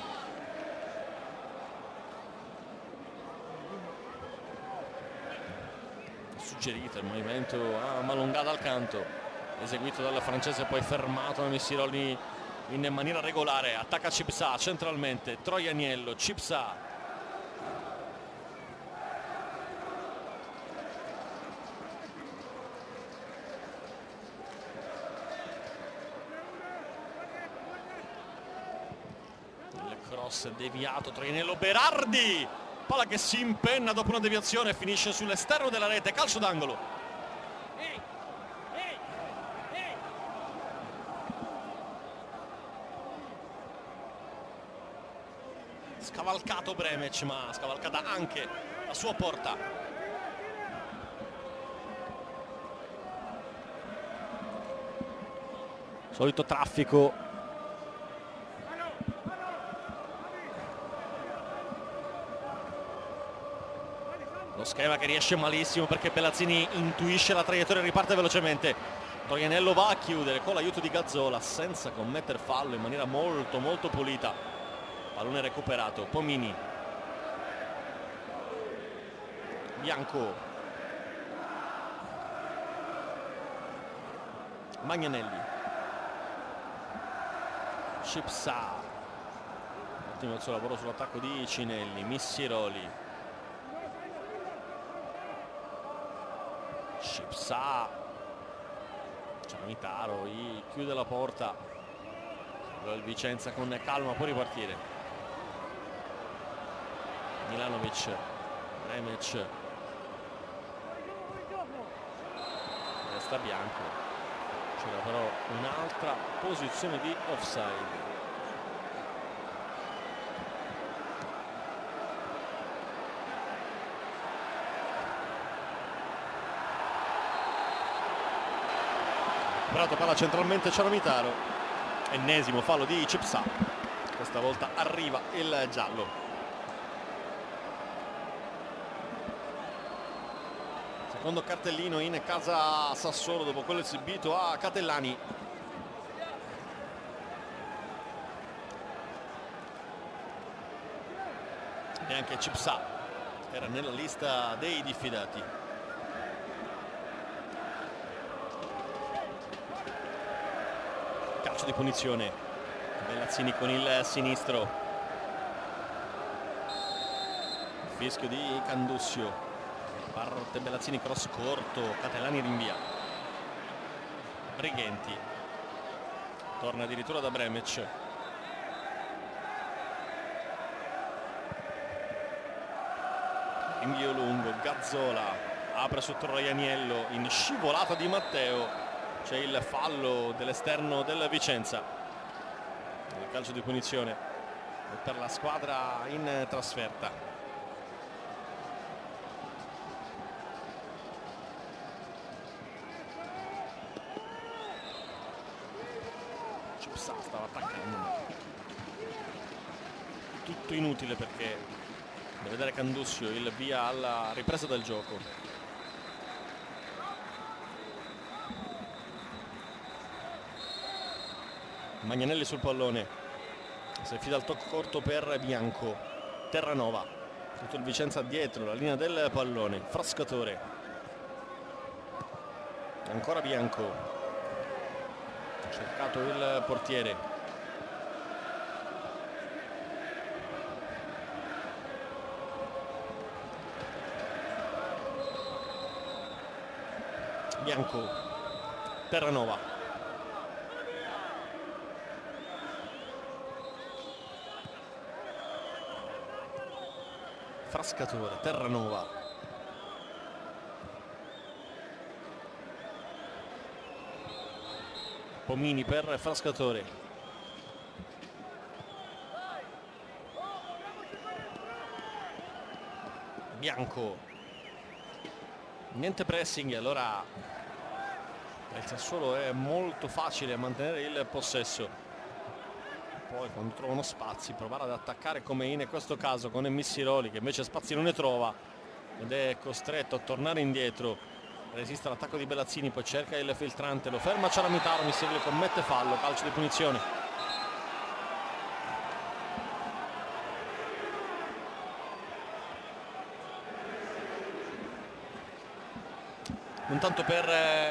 [SPEAKER 1] Suggerito il movimento a Malongà dal canto, eseguito dal francese, poi fermato da Missiroli in maniera regolare. Attacca Cipsa centralmente, Troianiello, Cipsa. Il cross deviato, Troianiello, Berardi, palla che si impenna dopo una deviazione, finisce sull'esterno della rete, calcio d'angolo. Scavalcato Bremec, ma scavalcata anche la sua porta. Solito traffico. Lo schema che riesce malissimo perché Bellazzini intuisce la traiettoria e riparte velocemente. Troianiello va a chiudere con l'aiuto di Gazzola senza commettere fallo, in maniera molto pulita. Pallone recuperato, Pomini, Bianco, Magnanelli, Cipsa, ottimo il suo lavoro sull'attacco di Cinelli, Missiroli, Cipsa, Ciamitaro, chiude la porta, il Vicenza con calma può ripartire. Milanovic, Bremec, resta Bianco, c'era però un'altra posizione di offside. Recuperato palla centralmente Ciamitaro, ennesimo fallo di Cipsa, questa volta arriva il giallo. Secondo cartellino in casa Sassuolo dopo quello esibito a Catellani. E anche Cipsa era nella lista dei diffidati. Calcio di punizione, Bellazzini con il sinistro, fischio di Candussio. Parte Bellazzini, cross corto, Catellani rinvia. Brighenti torna addirittura da Bremec. Invio lungo, Gazzola apre su Troianiello, in scivolata di Matteo c'è il fallo dell'esterno del Vicenza. Il calcio di punizione per la squadra in trasferta. Stava attaccando, tutto inutile perché deve dare Candussio il via alla ripresa del gioco. Magnanelli sul pallone, si affida al tocco corto per Bianco, Terranova, tutto il Vicenza dietro la linea del pallone, Frascatore, ancora Bianco, cercato il portiere, Bianco, Terranova, Frascatore, Terranova, Pomini per Frascatore, Bianco, niente pressing, allora il Sassuolo è molto facile a mantenere il possesso. poi quando trovano spazi provare ad attaccare come in questo caso con Missiroli, che invece spazi non ne trova ed è costretto a tornare indietro, resiste all'attacco di Bellazzini, poi cerca il filtrante, lo ferma Ciaramitaro, Missiroli commette fallo, calcio di punizione. Non tanto per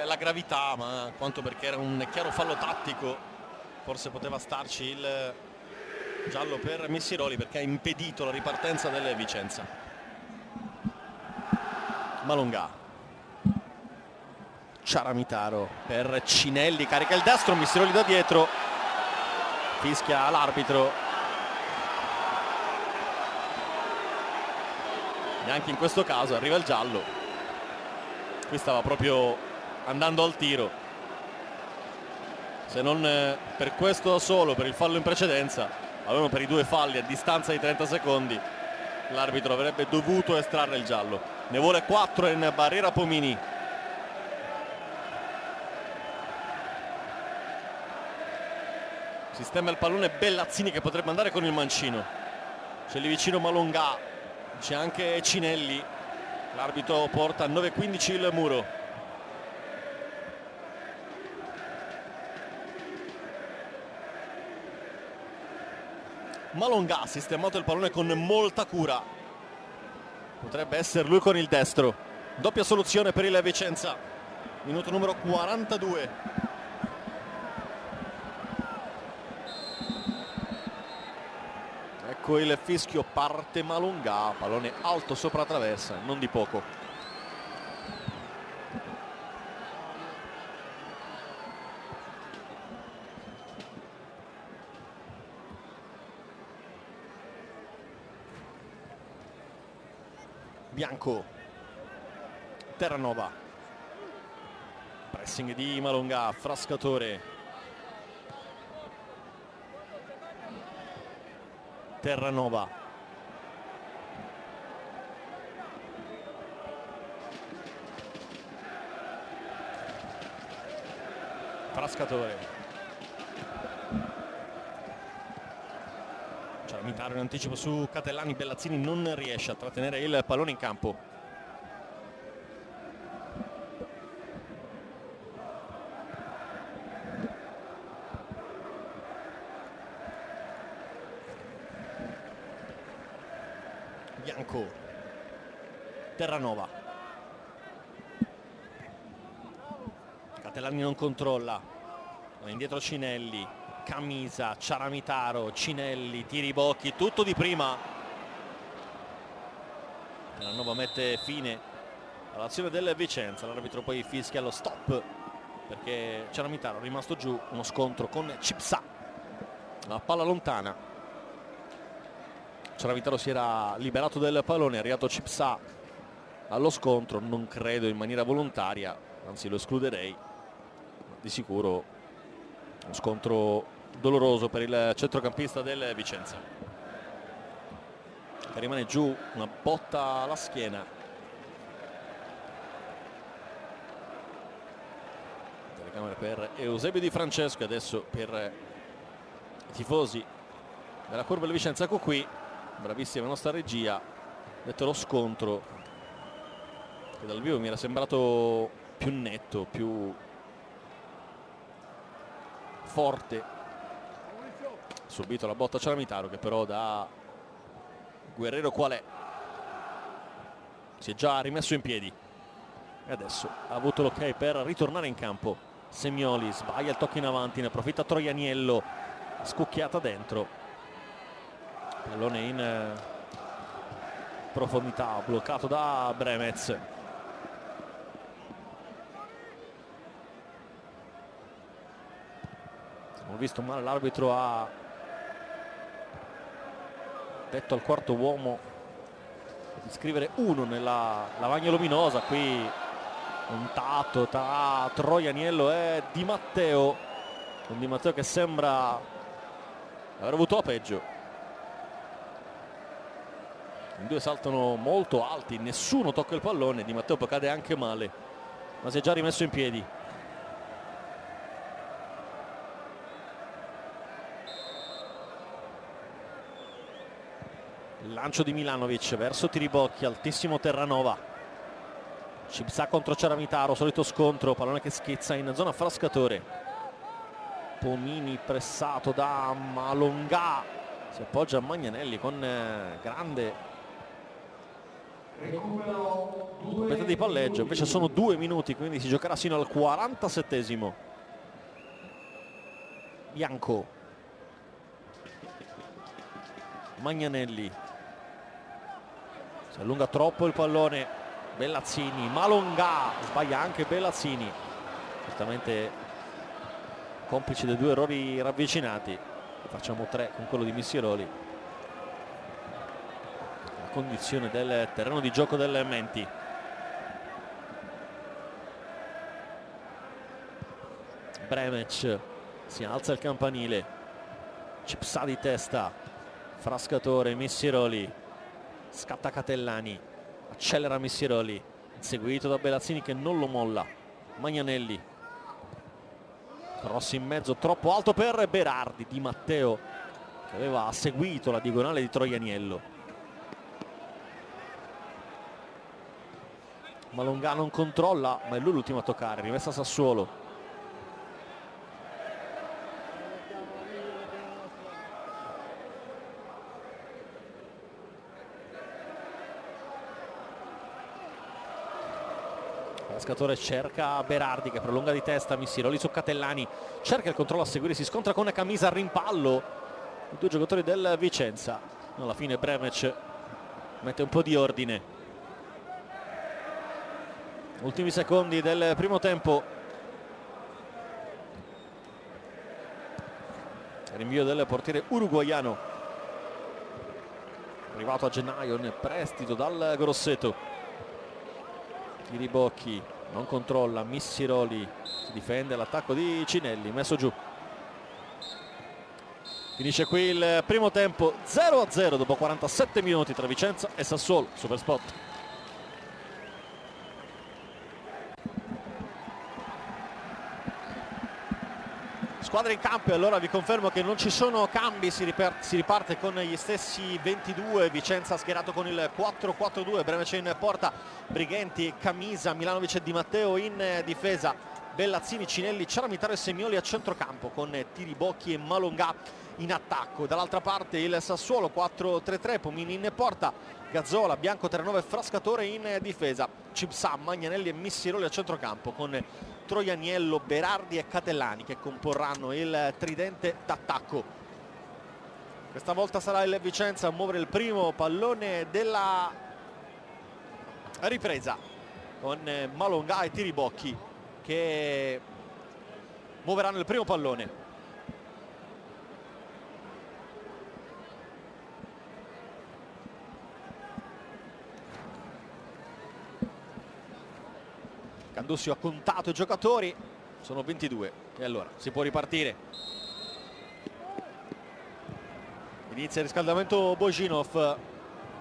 [SPEAKER 1] la gravità, ma quanto perché era un chiaro fallo tattico. Forse poteva starci il giallo per Missiroli, perché ha impedito la ripartenza del Vicenza. Malongà, Ciaramitaro per Cinelli, carica il destro, Missiroli da dietro, fischia l'arbitro. Neanche in questo caso arriva il giallo. Qui stava proprio andando al tiro, se non per questo solo, per il fallo in precedenza, almeno per i due falli a distanza di 30 secondi, l'arbitro avrebbe dovuto estrarre il giallo. Ne vuole 4 in barriera Pomini. Sistema il pallone Bellazzini, che potrebbe andare con il mancino. C'è lì vicino Malongà, c'è anche Cinelli. L'arbitro porta a 9:15 il muro. Malongà ha sistemato il pallone con molta cura. Potrebbe essere lui con il destro. Doppia soluzione per il Vicenza. Minuto numero 42. Ecco il fischio, parte Malongà, pallone alto sopra la traversa, non di poco. Bianco, Terranova, pressing di Malongà, Frascatore, Terranova, Frascatore, Ciaramitaro in anticipo su Catellani, Bellazzini non riesce a trattenere il pallone in campo. Bianco, Terranova, Catellani non controlla, va indietro Cinelli, Camisa, Ciaramitaro, Cinelli, tiri bocchi, tutto di prima. Terranova mette fine all'azione del Vicenza, l'arbitro poi fischia lo stop perché Ciaramitaro è rimasto giù, uno scontro con Cipsa, la palla lontana. Ciaramitaro si era liberato del pallone, è arrivato Cipsa allo scontro, non credo in maniera volontaria, anzi lo escluderei. Di sicuro uno scontro doloroso per il centrocampista del Vicenza, che rimane giù, una botta alla schiena. Telecamere per Eusebio Di Francesco e adesso per i tifosi della curva del Vicenza. Ecco qui, bravissima la nostra regia, detto lo scontro che dal vivo mi era sembrato più netto, più forte. Subito la botta Ciaramitaro, che però da guerriero qual è si è già rimesso in piedi e adesso ha avuto l'ok per ritornare in campo. Semioli sbaglia il tocco in avanti, ne approfitta Troianiello, scucchiata dentro, pallone in profondità, bloccato da Bremez. Ho visto male, l'arbitro ha detto al quarto uomo di scrivere 1 nella lavagna luminosa. Qui un tatto tra Troianiello e Di Matteo, un Di Matteo che sembra aver avuto a peggio. I due saltano molto alti, nessuno tocca il pallone, Di Matteo poi cade anche male, ma si è già rimesso in piedi. Il lancio di Milanovic verso Tiribocchi, altissimo Terranova. Cipsa contro Ciaramitaro, solito scontro, pallone che schizza in zona Frascatore. Pomini pressato da Malongà, si appoggia a Magnanelli con grande meta di palleggio. Invece sono 2 minuti, quindi si giocherà sino al 47esimo. Bianco, Magnanelli, si allunga troppo il pallone, Bellazzini, Malongà, sbaglia anche Bellazzini, certamente complice dei 2 errori ravvicinati. Facciamo 3 con quello di Missiroli. La condizione del terreno di gioco del Menti. Bremec, si alza il campanile, Cipsa di testa, Frascatore, Missiroli, scatta Catellani, accelera Missiroli, seguito da Bellazzini che non lo molla. Magnanelli, cross in mezzo troppo alto per Berardi. Di Matteo che aveva seguito la diagonale di Troianiello. Malongà non controlla, ma è lui l'ultimo a toccare, rimessa Sassuolo. Frascatore cerca Berardi che prolunga di testa, Missiroli su Catellani, cerca il controllo a seguire, si scontra con Camisa a rimpallo, i 2 giocatori del Vicenza. Alla fine Bremec mette un po' di ordine. Ultimi secondi del primo tempo. Rinvio del portiere uruguaiano, arrivato a gennaio in prestito dal Grosseto. Tiribocchi non controlla, Missiroli si difende l'attacco di Cinelli, messo giù. Finisce qui il primo tempo 0-0 dopo 47 minuti tra Vicenza e Sassuolo. Superspot. Squadra in campo, e allora vi confermo che non ci sono cambi, si riparte con gli stessi 22. Vicenza schierato con il 4-4-2, Bremec in porta, Brighenti, Camisa, Milanovic e Di Matteo in difesa, Bellazzini, Cinelli, Ciaramitaro e Semioli a centrocampo con Tiribocchi e Malongà in attacco. Dall'altra parte il Sassuolo 4-3-3, Pomini in porta, Gazzola, Bianco, Terranova e Frascatore in difesa, Cipsa, Magnanelli e Missiroli a centrocampo con Troianiello, Berardi e Catellani che comporranno il tridente d'attacco. Questa volta sarà il Vicenza a muovere il primo pallone della ripresa con Malongà e Tiribocchi che muoveranno il primo pallone. Candussio ha contato i giocatori, sono 22 e allora si può ripartire. Inizia il riscaldamento Bojinov,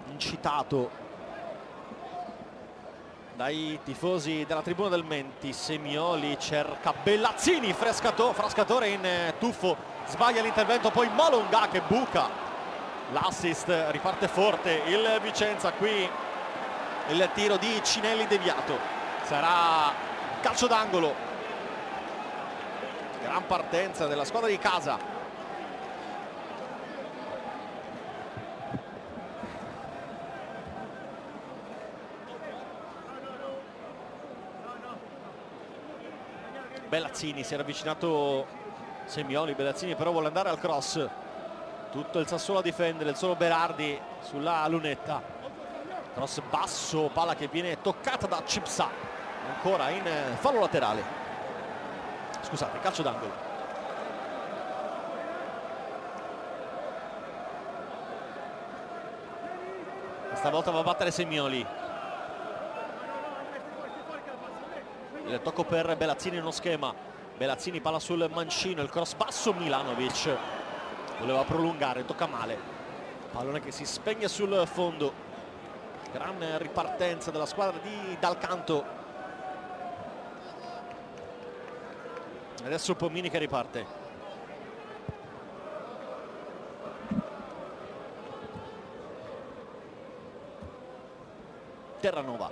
[SPEAKER 1] incitato dai tifosi della tribuna del Menti. Semioli cerca Bellazzini, Frascatore in tuffo, sbaglia l'intervento, poi Malongà che buca l'assist, riparte forte il Vicenza. Qui il tiro di Cinelli deviato, sarà calcio d'angolo. Gran partenza della squadra di casa. Bellazzini, si era avvicinato Semioli, Bellazzini però vuole andare al cross. Tutto il Sassuolo a difendere, il solo Berardi sulla lunetta. Cross basso, palla che viene toccata da Cipsa. Ancora in fallo laterale, scusate, calcio d'angolo. Questa volta va a battere Semioli. Il tocco per Bellazzini in uno schema. Bellazzini, palla sul mancino, il cross basso, Milanovic voleva prolungare, tocca male. Pallone che si spegne sul fondo. Gran ripartenza della squadra di Dal Canto. Adesso Pomini che riparte. Terranova,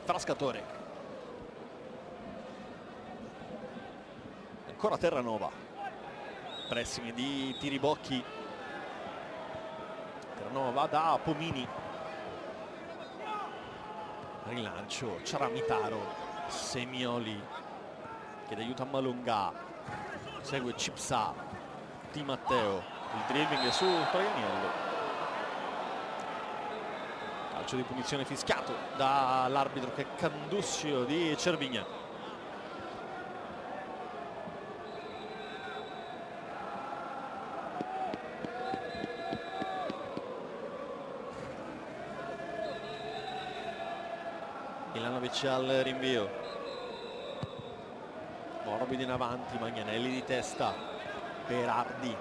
[SPEAKER 1] Frascatore, ancora Terranova, pressing di Tiribocchi, Terranova va da Pomini, rilancio, Ciaramitaro, Semioli chiede aiuto a Malunga, segue Cipsa, Di Matteo, il dribbling su Troianiello, calcio di punizione fischiato dall'arbitro che è Candussio di Cervigna. Milanovic al rinvio, Morbido in avanti, Magnanelli di testa, Berardi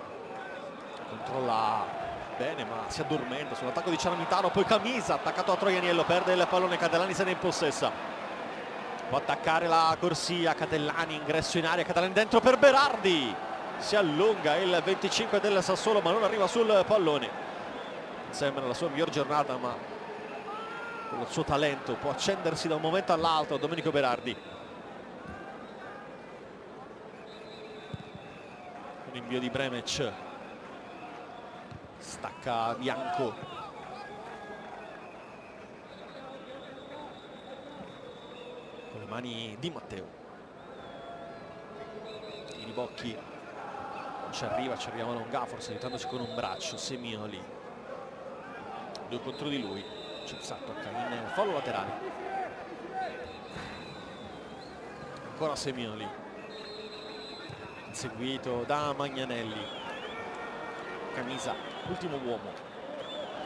[SPEAKER 1] controlla bene ma si addormenta sull'attacco di Ciaramitaro, poi Camisa attaccato a Troianiello, perde il pallone, Catellani se ne impossessa, può attaccare la corsia, Catellani, ingresso in area, Catellani dentro per Berardi, si allunga il 25 del Sassuolo ma non arriva sul pallone. Sembra la sua miglior giornata, ma con il suo talento può accendersi da un momento all'altro Domenico Berardi. Un invio di Bremec, stacca Bianco, con le mani Di Matteo, Tiribocchi non ci arriva Longa, forse aiutandosi con un braccio, Semioli, 2 contro di lui, Cipsa tocca in fallo laterale, ancora Semioli, seguito da Magnanelli, Camisa, ultimo uomo,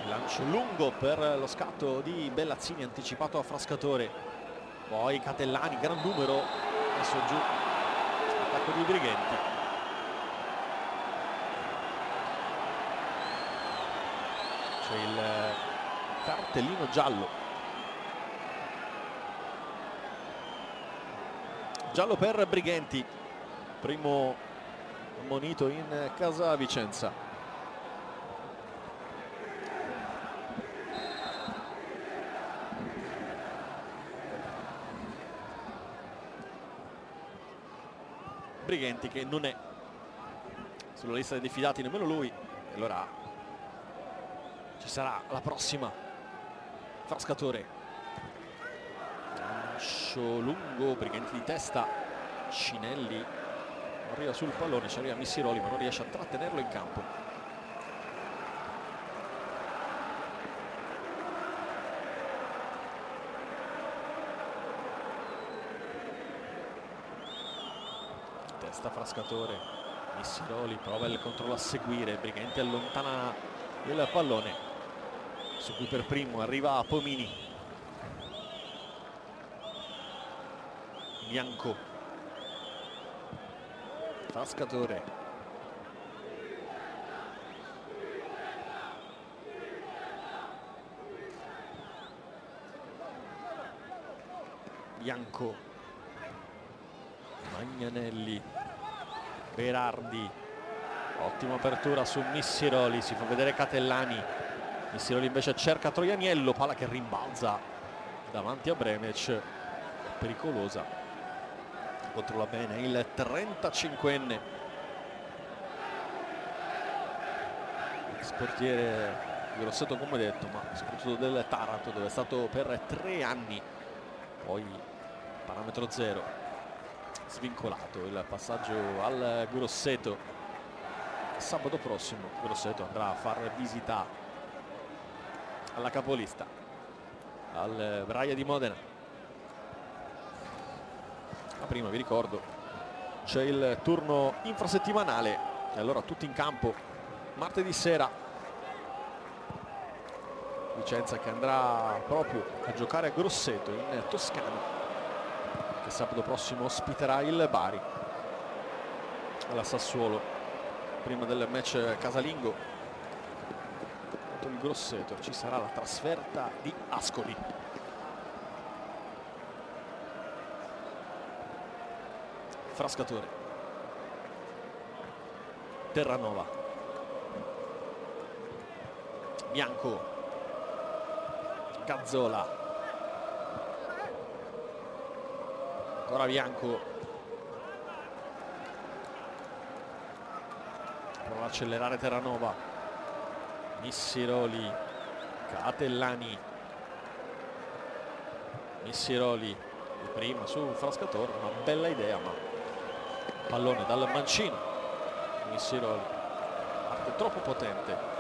[SPEAKER 1] il lancio lungo per lo scatto di Bellazzini anticipato a Frascatore, poi Catellani, gran numero, messo giù, attacco di Brighenti, c'è il cartellino giallo per Brighenti, primo ammonito in casa Vicenza. Brighenti che non è sulla lista dei diffidati nemmeno lui, e allora ci sarà la prossima. Frascatore, lancio lungo, Brighenti di testa, Cinelli arriva sul pallone, ci arriva Missiroli ma non riesce a trattenerlo in campo. Testa Frascatore, Missiroli prova il controllo a seguire, Brighenti allontana il pallone, su cui per primo arriva Pomini, Bianco, Frascatore, Bianco, Magnanelli, Berardi, ottima apertura su Missiroli, si fa vedere Catellani, Missiroli invece cerca Troianiello, palla che rimbalza davanti a Bremec, pericolosa, controlla bene il 35enne, sportiere di Grosseto come detto, ma soprattutto del Taranto dove è stato per 3 anni, poi parametro 0, svincolato. Il passaggio al Grosseto, sabato prossimo Grosseto andrà a far visita alla capolista, al Braia di Modena. Ma prima vi ricordo c'è il turno infrasettimanale e allora tutti in campo martedì sera. Vicenza che andrà proprio a giocare a Grosseto in Toscana, che sabato prossimo ospiterà il Bari alla Sassuolo prima del match casalingo contro il Grosseto. Ci sarà la trasferta di Ascoli. Frascatore, Terranova, Bianco, Cazzola, ancora Bianco, prova a accelerare Terranova, Missiroli, Catellani, Missiroli di prima su Frascatore, una bella idea, ma pallone dal mancino. Missiroli, parte troppo potente.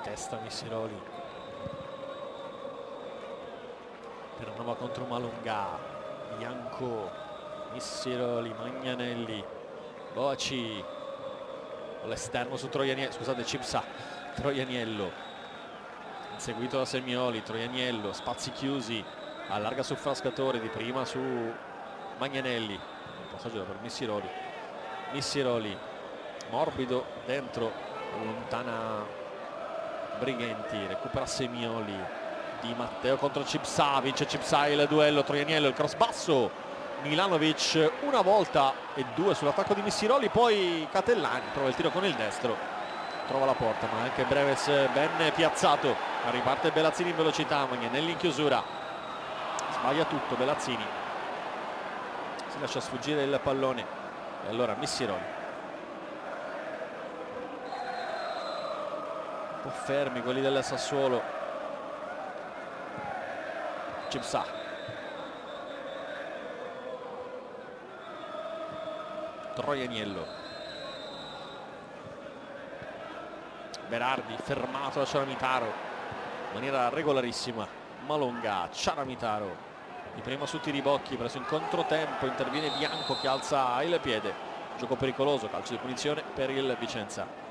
[SPEAKER 1] Testa Missiroli, Terranova contro Malongà, Bianco, Missiroli, Magnanelli, Boaci, all'esterno su Troianiello, scusate, Cipsa, Troianiello, inseguito da Semioli, Troianiello, spazi chiusi, allarga su Frascatore, di prima su Magnanelli, il passaggio per Missiroli, Missiroli, morbido, dentro, allontana Brighenti, recupera Semioli, Di Matteo contro Cipsa, vince Cipsa il duello, Troianiello, il cross basso, Milanovic una volta e due sull'attacco di Missiroli, poi Catellani prova il tiro con il destro, trova la porta, ma anche Breves ben piazzato, riparte Bellazzini in velocità, Magnanelli in chiusura, sbaglia tutto Bellazzini, si lascia sfuggire il pallone e allora Missiroli. Un po' fermi quelli del Sassuolo. Cipsa, Troianiello, Berardi fermato da Ciaramitaro in maniera regolarissima, Malongà, Ciaramitaro di prima su Tiribocchi, preso in controtempo, interviene Bianco che alza il piede, gioco pericoloso, calcio di punizione per il Vicenza.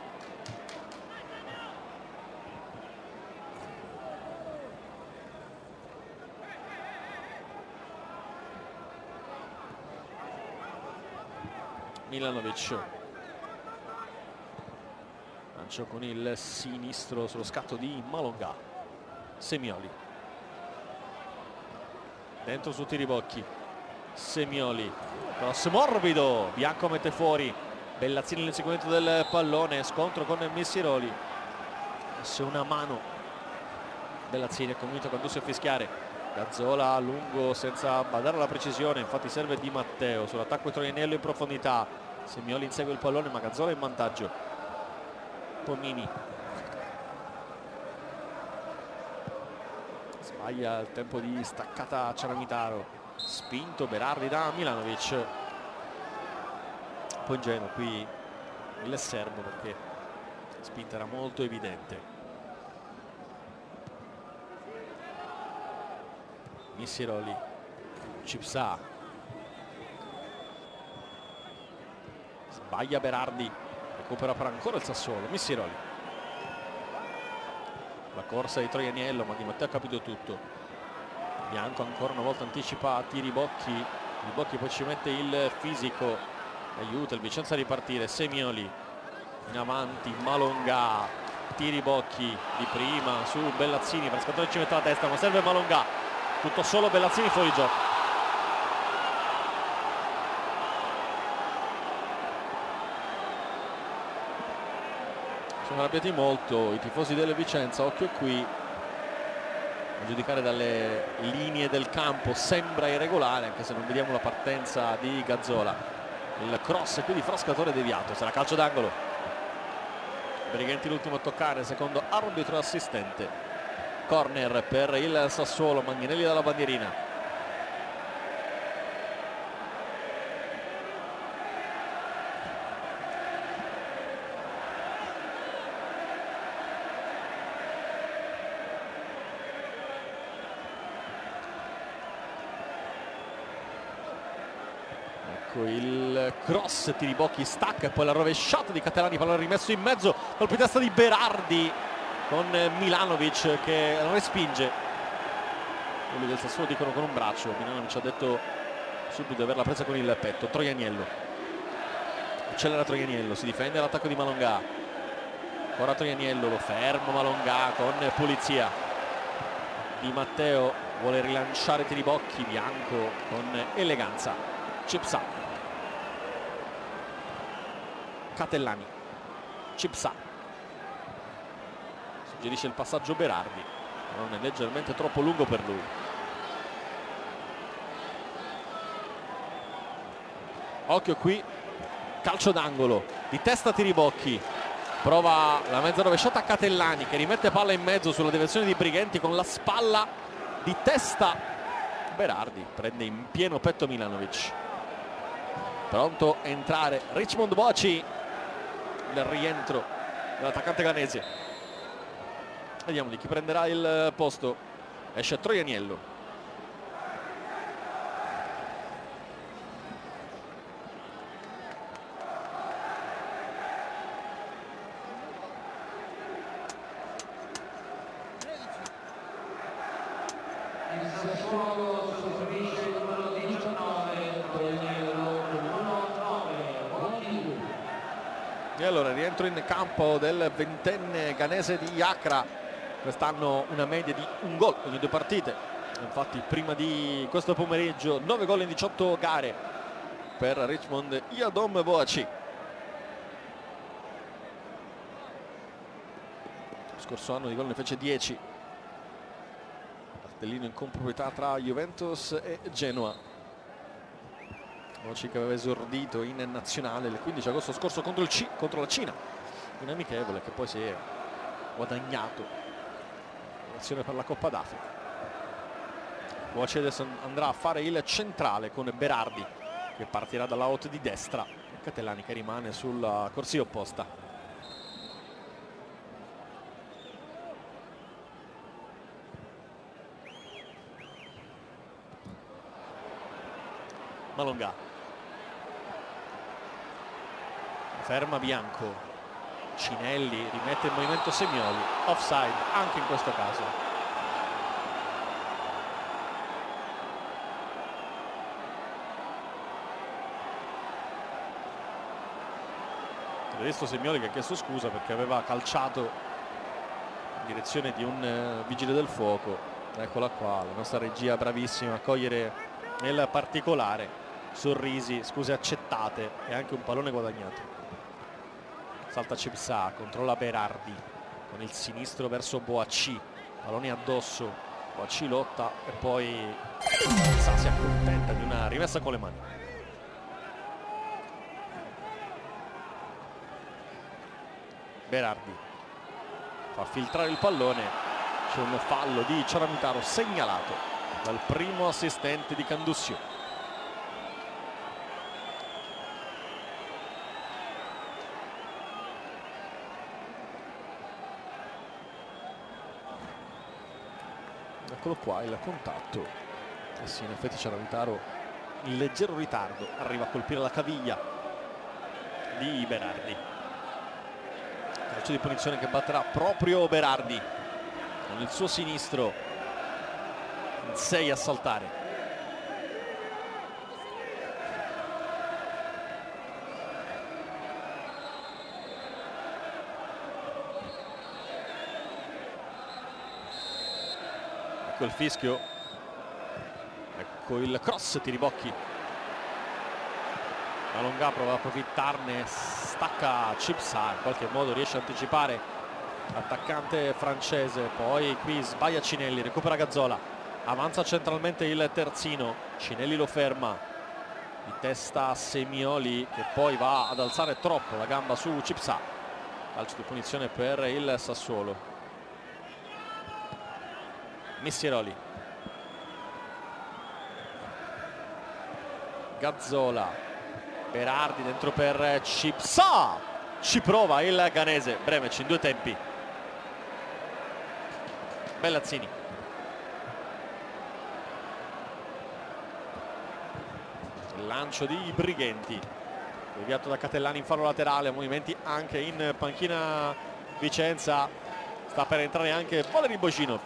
[SPEAKER 1] Milanovic, lancio con il sinistro sullo scatto di Malongà, Semioli, dentro su Tiribocchi, Semioli, cross morbido, Bianco mette fuori, Bellazzini l'inseguimento del pallone, scontro con Missiroli, messo una mano, Bellazzini è convinto che andesse a fischiare, Cazzola a lungo senza badare alla precisione, infatti serve Di Matteo sull'attacco Troianiello in profondità, Semioli insegue il pallone ma Cazzola in vantaggio, Pomini sbaglia il tempo di staccata Ciaramitaro, spinto Berardi da Milanovic, un po' ingenuo qui il serbo perché la spinta era molto evidente. Missiroli, Cipsa, sbaglia Berardi, recupera per ancora il Sassuolo, Missiroli, la corsa di Troianiello ma Di Matteo ha capito tutto, Bianco ancora una volta anticipa Tiribocchi, Tiribocchi poi ci mette il fisico, aiuta il Vicenza a ripartire, Semioli in avanti, Malongà, Tiribocchi di prima su Bellazzini, Frascatore ci mette la testa ma serve Malongà, tutto solo Bellazzini fuori gioco. Sono arrabbiati molto i tifosi del Vicenza, occhio qui, a giudicare dalle linee del campo sembra irregolare anche se non vediamo la partenza di Cazzola, il cross qui di Frascatore deviato, sarà calcio d'angolo, Brighenti l'ultimo a toccare, secondo arbitro assistente. Corner per il Sassuolo, Magnanelli dalla bandierina. Ecco il cross, Tiribocchi stacca e poi la rovesciata di Catellani, pallone rimesso in mezzo, colpo di testa di Berardi con Milanovic che respinge, quelli del Sassuolo dicono con un braccio, Milanovic ha detto subito di averla presa con il petto. Troianiello, accelera Troianiello, si difende l'attacco di Malongà, ancora Troianiello, lo ferma Malongà con pulizia, Di Matteo vuole rilanciare Tiribocchi, Bianco con eleganza, Cipsa, Catellani, Cipsa, suggerisce il passaggio Berardi, non è leggermente troppo lungo per lui. Occhio qui, calcio d'angolo, di testa Tiribocchi, prova la mezza rovesciata Catellani che rimette palla in mezzo sulla deviazione di Brighenti con la spalla di testa. Berardi prende in pieno petto Milanovic, pronto a entrare Richmond Boaci, il rientro dell'attaccante ghanese. Vediamo di chi prenderà il posto. Esce Troianiello. E allora rientro in campo del ventenne ghanese di Accra, quest'anno una media di un gol ogni 2 partite, infatti prima di questo pomeriggio 9 gol in 18 gare per Richmond Yadom Boaci. Lo scorso anno di gol ne fece 10, cartellino in comproprietà tra Juventus e Genoa. Boaci che aveva esordito in nazionale il 15 agosto scorso contro la Cina, un amichevole che poi si è guadagnato l'azione per la Coppa d'Africa. Boaci adesso andrà a fare il centrale con Berardi che partirà dall'out di destra, Catellani che rimane sulla corsia opposta. Malonga ferma Bianco, Cinelli rimette in movimento Semioli, offside anche in questo caso. Adesso Semioli che ha chiesto scusa perché aveva calciato in direzione di un vigile del fuoco. Eccola qua, la nostra regia bravissima a cogliere nel particolare, sorrisi, scuse accettate e anche un pallone guadagnato. Salta Cipsa, controlla Berardi con il sinistro verso Boaci, pallone addosso, Boaci lotta e poi Cipsa si accontenta di una rimessa con le mani. Berardi fa filtrare il pallone, c'è un fallo di Ciaramitaro segnalato dal primo assistente di Candussio. Eccolo qua il contatto, e sì, in effetti Ciaramitaro in leggero ritardo arriva a colpire la caviglia di Berardi. Calcio di punizione che batterà proprio Berardi con il suo sinistro in 6 a saltare. Ecco il fischio, ecco il cross Tiribocchi. Malonga prova ad approfittarne, stacca Cipsa, in qualche modo riesce a anticipare l'attaccante francese, poi qui sbaglia Cinelli, recupera Gazzola, avanza centralmente il terzino, Cinelli lo ferma, di testa Semioli che poi va ad alzare troppo la gamba su Cipsa. Calcio di punizione per il Sassuolo. Missiroli, Gazzola, Berardi dentro per Cipsa, ci prova il ghanese Bremec in 2 tempi. Bellazzini, il lancio di Brighenti deviato da Catellani in fallo laterale, movimenti anche in panchina Vicenza, sta per entrare anche Valeri Bocinov.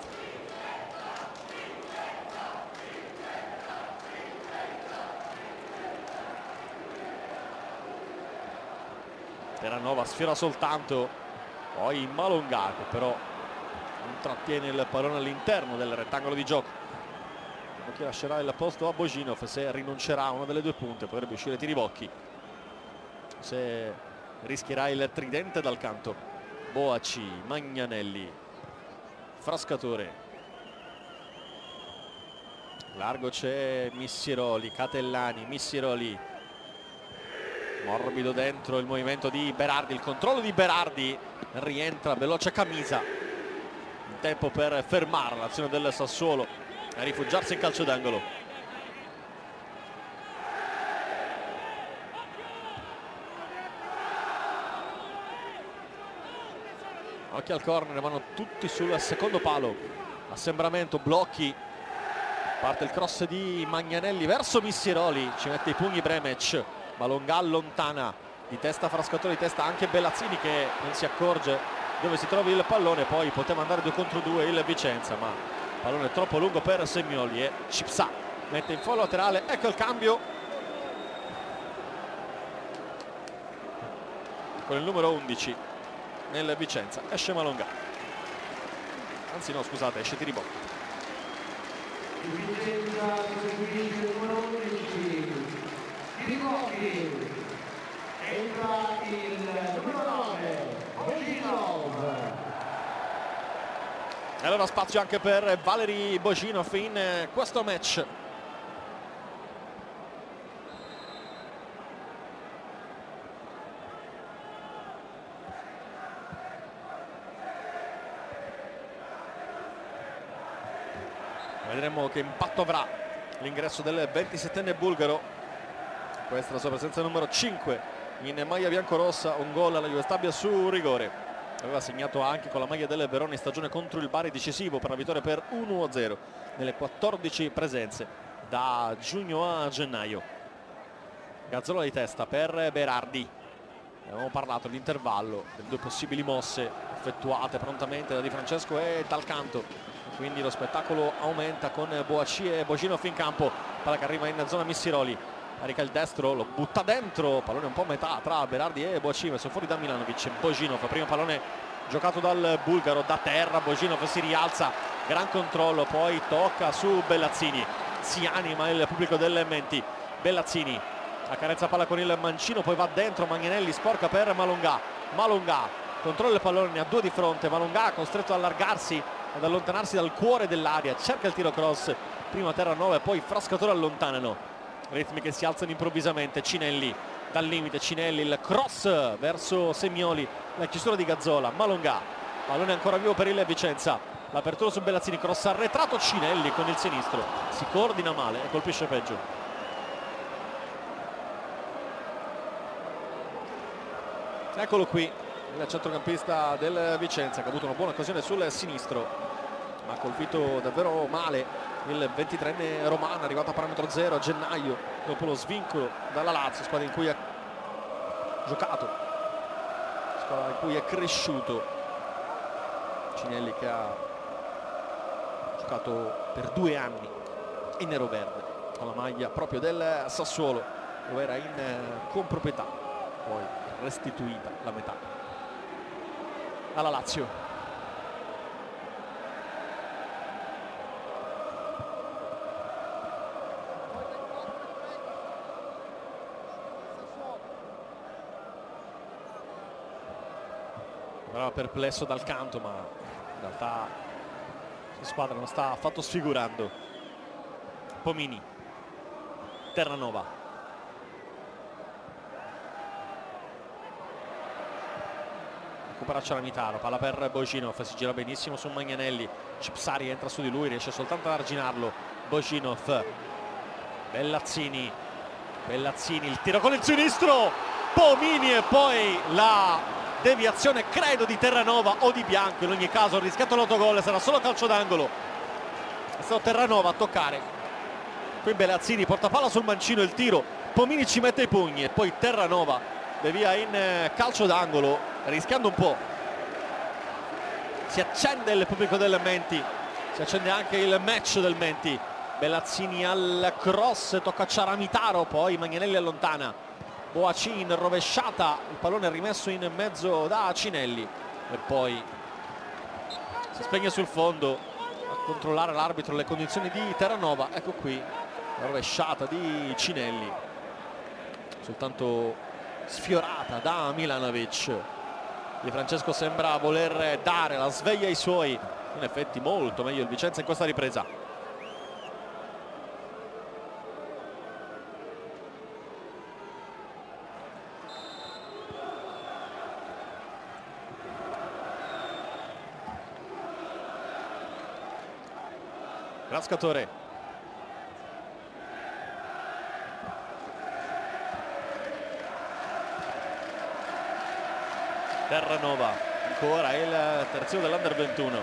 [SPEAKER 1] Terranova sfiora soltanto, poi Malonga che però non trattiene il pallone all'interno del rettangolo di gioco. chi lascerà il posto a Božinov. Se rinuncerà a una delle due punte potrebbe uscire Tiribocchi, se rischierà il tridente dal canto. Boaci, Magnanelli, Frascatore, largo c'è Missiroli, Catellani, Missiroli, morbido dentro il movimento di Berardi, il controllo di Berardi, rientra veloce Camisa, in tempo per fermare l'azione del Sassuolo e rifugiarsi in calcio d'angolo. Occhio al corner, vanno tutti sul secondo palo, assembramento, blocchi, parte il cross di Magnanelli verso Missiroli, ci mette i pugni Bremec, Malongà allontana, di testa Frascatore, di testa anche Bellazzini che non si accorge dove si trovi il pallone, poi poteva andare 2 contro 2 il Vicenza, ma pallone troppo lungo per Semioli e Cipsa mette in fallo laterale. Ecco il cambio con il numero 11 nel Vicenza, esce Malongà, anzi no scusate, esce Tiribocchi.
[SPEAKER 2] Il Vicenza eseguisce il numero 11 Tiribocchi, entra il numero 9 Božinov.
[SPEAKER 1] E allora spazio anche per Valeri Božinov in questo match. Vedremo che impatto avrà l'ingresso del 27enne bulgaro. Questa è la sua presenza numero 5 in maglia biancorossa, un gol alla Juve Stabia su rigore. Aveva segnato anche con la maglia del Verona in stagione contro il Bari, decisivo per la vittoria per 1-0 nelle 14 presenze da giugno a gennaio. Gazzola di testa per Berardi. Abbiamo parlato all'intervallo delle due possibili mosse effettuate prontamente da Di Francesco e dal canto. Quindi lo spettacolo aumenta con Boaci e Božinov in campo. Palla che arriva in zona Missiroli, carica il destro, lo butta dentro, pallone un po' a metà tra Berardi e Boaci, messo fuori da Milanovic. Božinov, primo pallone giocato dal bulgaro da terra, Božinov si rialza, gran controllo, poi tocca su Bellazzini, si anima il pubblico del Menti. Bellazzini accarezza palla con il mancino, poi va dentro, Magnanelli sporca per Malongà, Malongà controlla il pallone, ne ha 2 di fronte, Malongà costretto ad allargarsi, ad allontanarsi dal cuore dell'area, cerca il tiro cross, prima Terranova e poi Frascatore allontanano, ritmi che si alzano improvvisamente. Cinelli dal limite, Cinelli, il cross verso Semioli, la chiusura di Gazzola, Malongà, pallone ancora vivo per il Vicenza, l'apertura su Bellazzini, cross arretrato, Cinelli con il sinistro, si coordina male e colpisce peggio. Eccolo qui il centrocampista del Vicenza che ha avuto una buona occasione sul sinistro, ma ha colpito davvero male il 23enne romano, arrivato a parametro 0 a gennaio dopo lo svincolo dalla Lazio, squadra in cui ha giocato, squadra in cui è cresciuto. Cinelli che ha giocato per 2 anni in nero-verde con la maglia proprio del Sassuolo, dove era in comproprietà, poi restituita la metà alla Lazio. Era perplesso dal canto, ma in realtà la squadra non sta affatto sfigurando. Pomini, Terranova, recupera Ciaramitano, palla per Božinov, si gira benissimo su Magnanelli, Cipsari entra su di lui, riesce soltanto ad arginarlo. Božinov, Bellazzini, Bellazzini, il tiro con il sinistro, Pomini e poi la deviazione credo di Terranova o di Bianco, in ogni caso ha rischiato l'autogol, sarà solo calcio d'angolo, è stato Terranova a toccare. Qui Bellazzini porta palla sul mancino, il tiro, Pomini ci mette i pugni e poi Terranova devia in calcio d'angolo, rischiando un po'. Si accende il pubblico del Menti, si accende anche il match del Menti. Bellazzini al cross, tocca Ciaramitaro, poi Magnanelli allontana, Boaci in rovesciata, il pallone è rimesso in mezzo da Cinelli e poi si spegne sul fondo a controllare l'arbitro le condizioni di Terranova. Ecco qui la rovesciata di Cinelli, soltanto sfiorata da Milanovic. Di Francesco sembra voler dare la sveglia ai suoi, in effetti molto meglio il Vicenza in questa ripresa. Frascatore, Terranova, ancora il terzino dell'Under 21.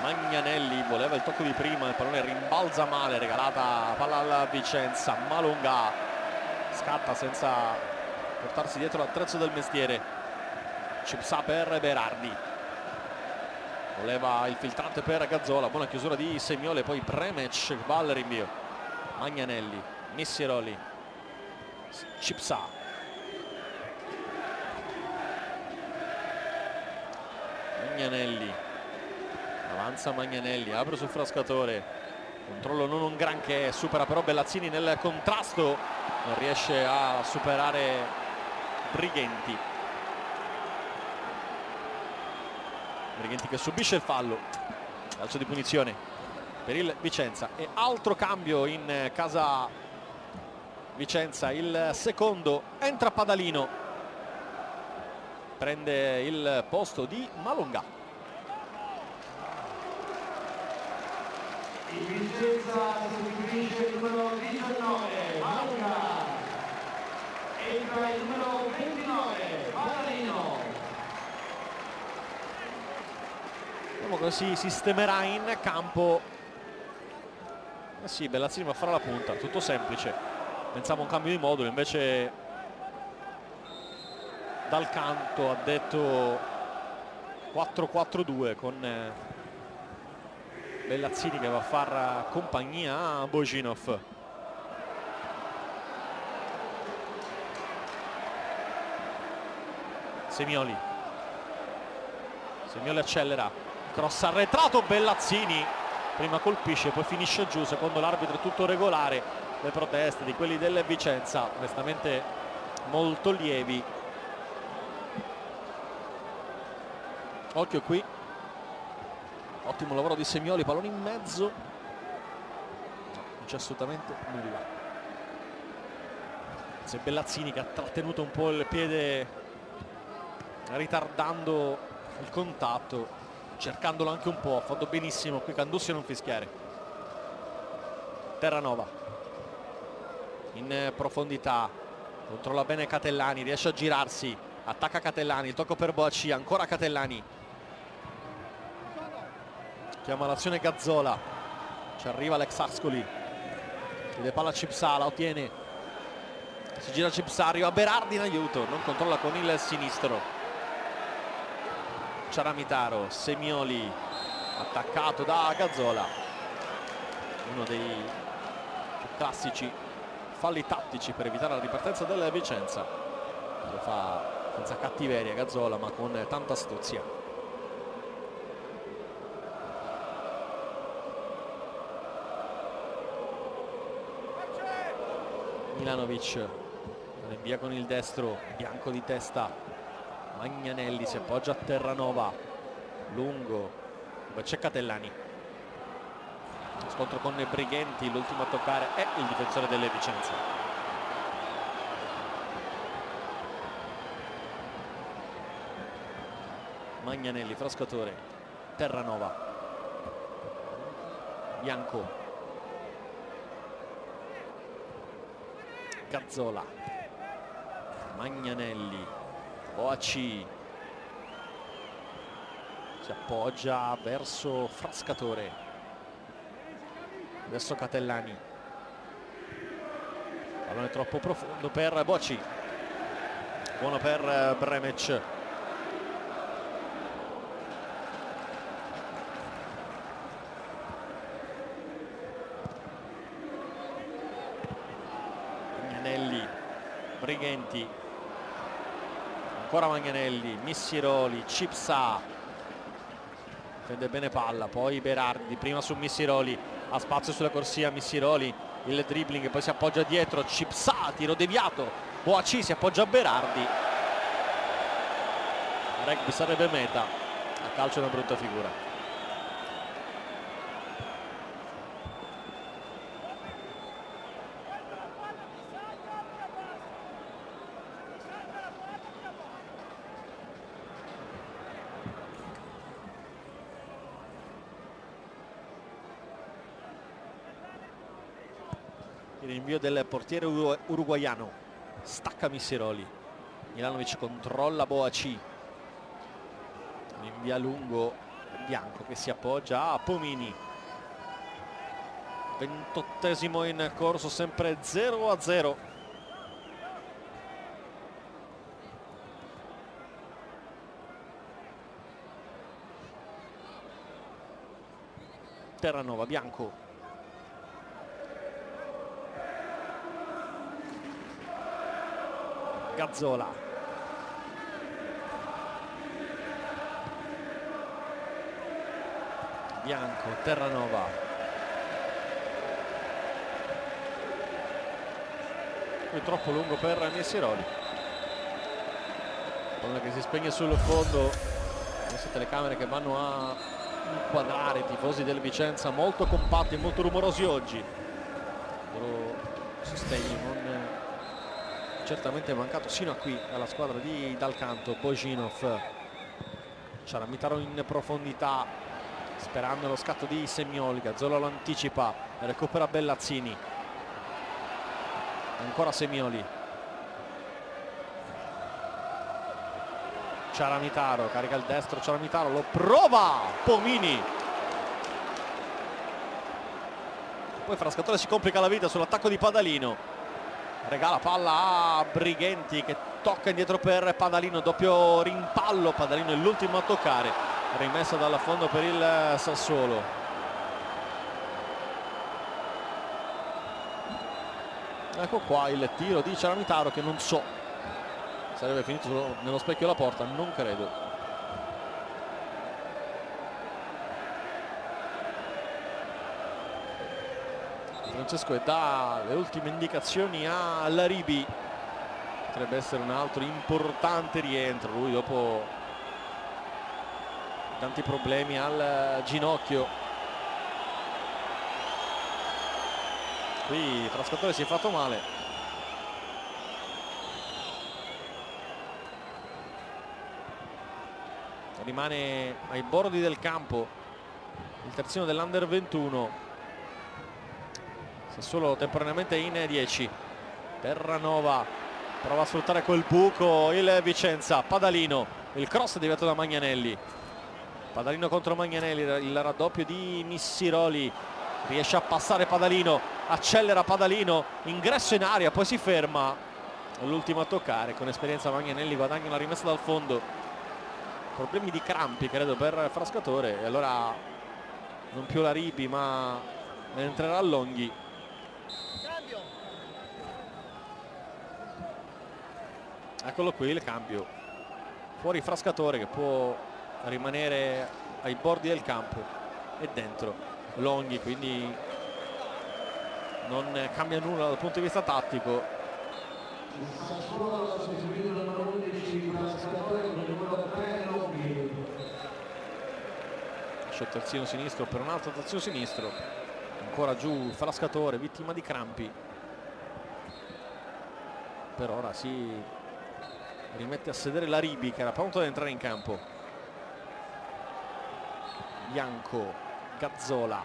[SPEAKER 1] Magnanelli voleva il tocco di prima, il pallone rimbalza male, regalata palla alla Vicenza. Malunga scatta senza portarsi dietro l'attrezzo del mestiere. Cipsa per Berardi, voleva il filtrante per Gazzola, buona chiusura di Semioli, poi Premec va al rinvio. Magnanelli, Missiroli, Cipsa, Magnanelli, avanza Magnanelli, apre sul Frascatore, controllo non un granché, supera però Bellazzini nel contrasto, non riesce a superare Brighenti. Brighenti che subisce il fallo, calcio di punizione per il Vicenza e altro cambio in casa Vicenza, il secondo, entra Padalino, prende il posto di Malunga.
[SPEAKER 2] Il Vicenza sostituisce il numero 19 Malunga, entra il numero 29 Padalino.
[SPEAKER 1] Vediamo così sistemerà in campo. Sì, Bellazzini va a fare la punta, tutto semplice. Pensavo a un cambio di modulo, invece dal canto ha detto 4-4-2 con Bellazzini che va a far compagnia a Bojinov. Semioli accelera, cross arretrato, Bellazzini prima colpisce poi finisce giù, secondo l'arbitro è tutto regolare. Le proteste di quelli del Vicenza onestamente molto lievi. Occhio qui, ottimo lavoro di Semioli, pallone in mezzo, non c'è assolutamente nulla. C'è Bellazzini che ha trattenuto un po' il piede ritardando il contatto, cercandolo anche un po', ha fatto benissimo qui Candussi a non fischiare. Terranova in profondità, controlla bene Catellani, riesce a girarsi, attacca Catellani, il tocco per Boaci, ancora Catellani, chiama l'azione Gazzola, ci arriva Alex Ascoli, chiede palla a Cipsa, la ottiene, si gira Cipsa, arriva Berardi in aiuto, non controlla con il sinistro. Ciaramitaro, Semioli attaccato da Gazzola, uno dei più classici falli tattici per evitare la ripartenza della Vicenza. Lo fa senza cattiveria Gazzola, ma con tanta astuzia. Milanovic invia con il destro, bianco di testa. Magnanelli si appoggia a Terranova, lungo, dove c'è Catellani. Scontro con Brighenti, l'ultimo a toccare è il difensore delle Vicenza. Magnanelli, Frascatore, Terranova, Bianco, Gazzola, Magnanelli, Boaci si appoggia verso Frascatore, adesso Catellani, pallone troppo profondo per Boaci, buono per Bremec. Magnanelli, Brighenti, ancora Magnanelli, Missiroli, Cipsa, difende bene palla, poi Berardi prima su Missiroli, ha spazio sulla corsia Missiroli, il dribbling, poi si appoggia dietro, Cipsa, tiro deviato, Boaci si appoggia a Berardi. Rugby sarebbe meta, a calcio è una brutta figura. Il rinvio del portiere uruguaiano, stacca Missiroli, Milanovic controlla Boaci, rinvia lungo Bianco che si appoggia a Pomini. 28esimo in corso, sempre 0-0. Terranova, Bianco, Gazzola, Bianco, Terranova, qui troppo lungo per Missiroli, palla che si spegne sul fondo. Queste telecamere che vanno a inquadrare i tifosi del Vicenza, molto compatti e molto rumorosi oggi. Il loro sostegno non certamente mancato sino a qui alla squadra di Dalcanto. Bojinov, Ciaramitaro in profondità sperando lo scatto di Semioli, Gazzola lo anticipa, recupera Bellazzini, ancora Semioli, Ciaramitaro carica il destro, Ciaramitaro lo prova, Pomini, poi Frascatore si complica la vita sull'attacco di Padalino, regala palla a Brighenti che tocca indietro per Padalino, doppio rimpallo, Padalino è l'ultimo a toccare, rimessa dal fondo per il Sassuolo. Ecco qua il tiro di Ciaramitaro che non so, sarebbe finito nello specchio della porta, non credo. Francesco e dà le ultime indicazioni a Laribi, potrebbe essere un altro importante rientro, lui dopo tanti problemi al ginocchio. Qui Frascatore si è fatto male. Rimane ai bordi del campo il terzino dell'Under 21. Solo temporaneamente in 10. Terranova prova a sfruttare quel buco il Vicenza. Padalino, il cross è deviato da Magnanelli. Padalino contro Magnanelli, il raddoppio di Missiroli, riesce a passare Padalino, accelera Padalino, ingresso in aria, poi si ferma, l'ultimo a toccare. Con esperienza Magnanelli guadagna una rimessa dal fondo, problemi di crampi credo per Frascatore, e allora non più Laribi ma entrerà Longhi. Eccolo qui il cambio, fuori Frascatore che può rimanere ai bordi del campo e dentro Longhi, quindi non cambia nulla dal punto di vista tattico. Lascia il terzino sinistro per un altro terzino sinistro, ancora giù Frascatore, vittima di crampi. Per ora si rimette a sedere Laribi che era pronto ad entrare in campo. Bianco, Gazzola,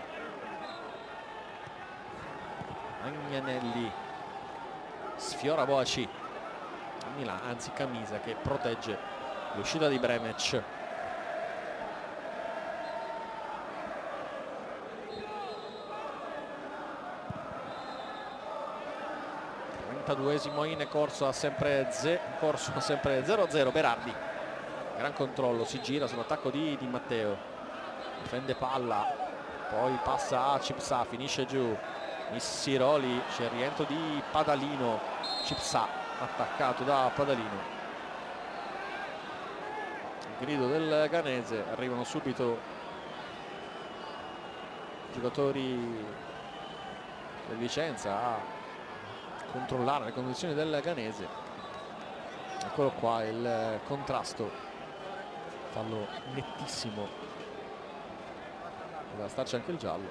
[SPEAKER 1] Magnanelli, sfiora Boaci, anzi Camisa che protegge l'uscita di Bremec. In corso a sempre 0-0. Berardi, gran controllo, si gira sull'attacco di Matteo, difende palla, poi passa a Cipsa, finisce giù Missiroli, c'è il rientro di Padalino, Cipsa attaccato da Padalino, il grido del Ganese, arrivano subito
[SPEAKER 3] giocatori del Vicenza a controllare le condizioni del Ghanese. Eccolo qua il contrasto, fallo nettissimo, doveva starci anche il giallo.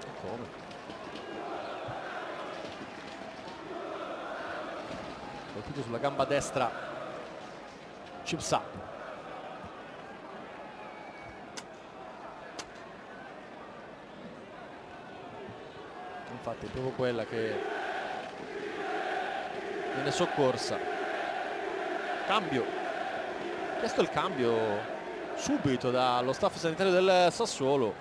[SPEAKER 3] E come? Colpito sulla gamba destra Cipsa. Infatti è proprio quella che viene soccorsa. Cambio, chiesto il cambio subito dallo staff sanitario del Sassuolo.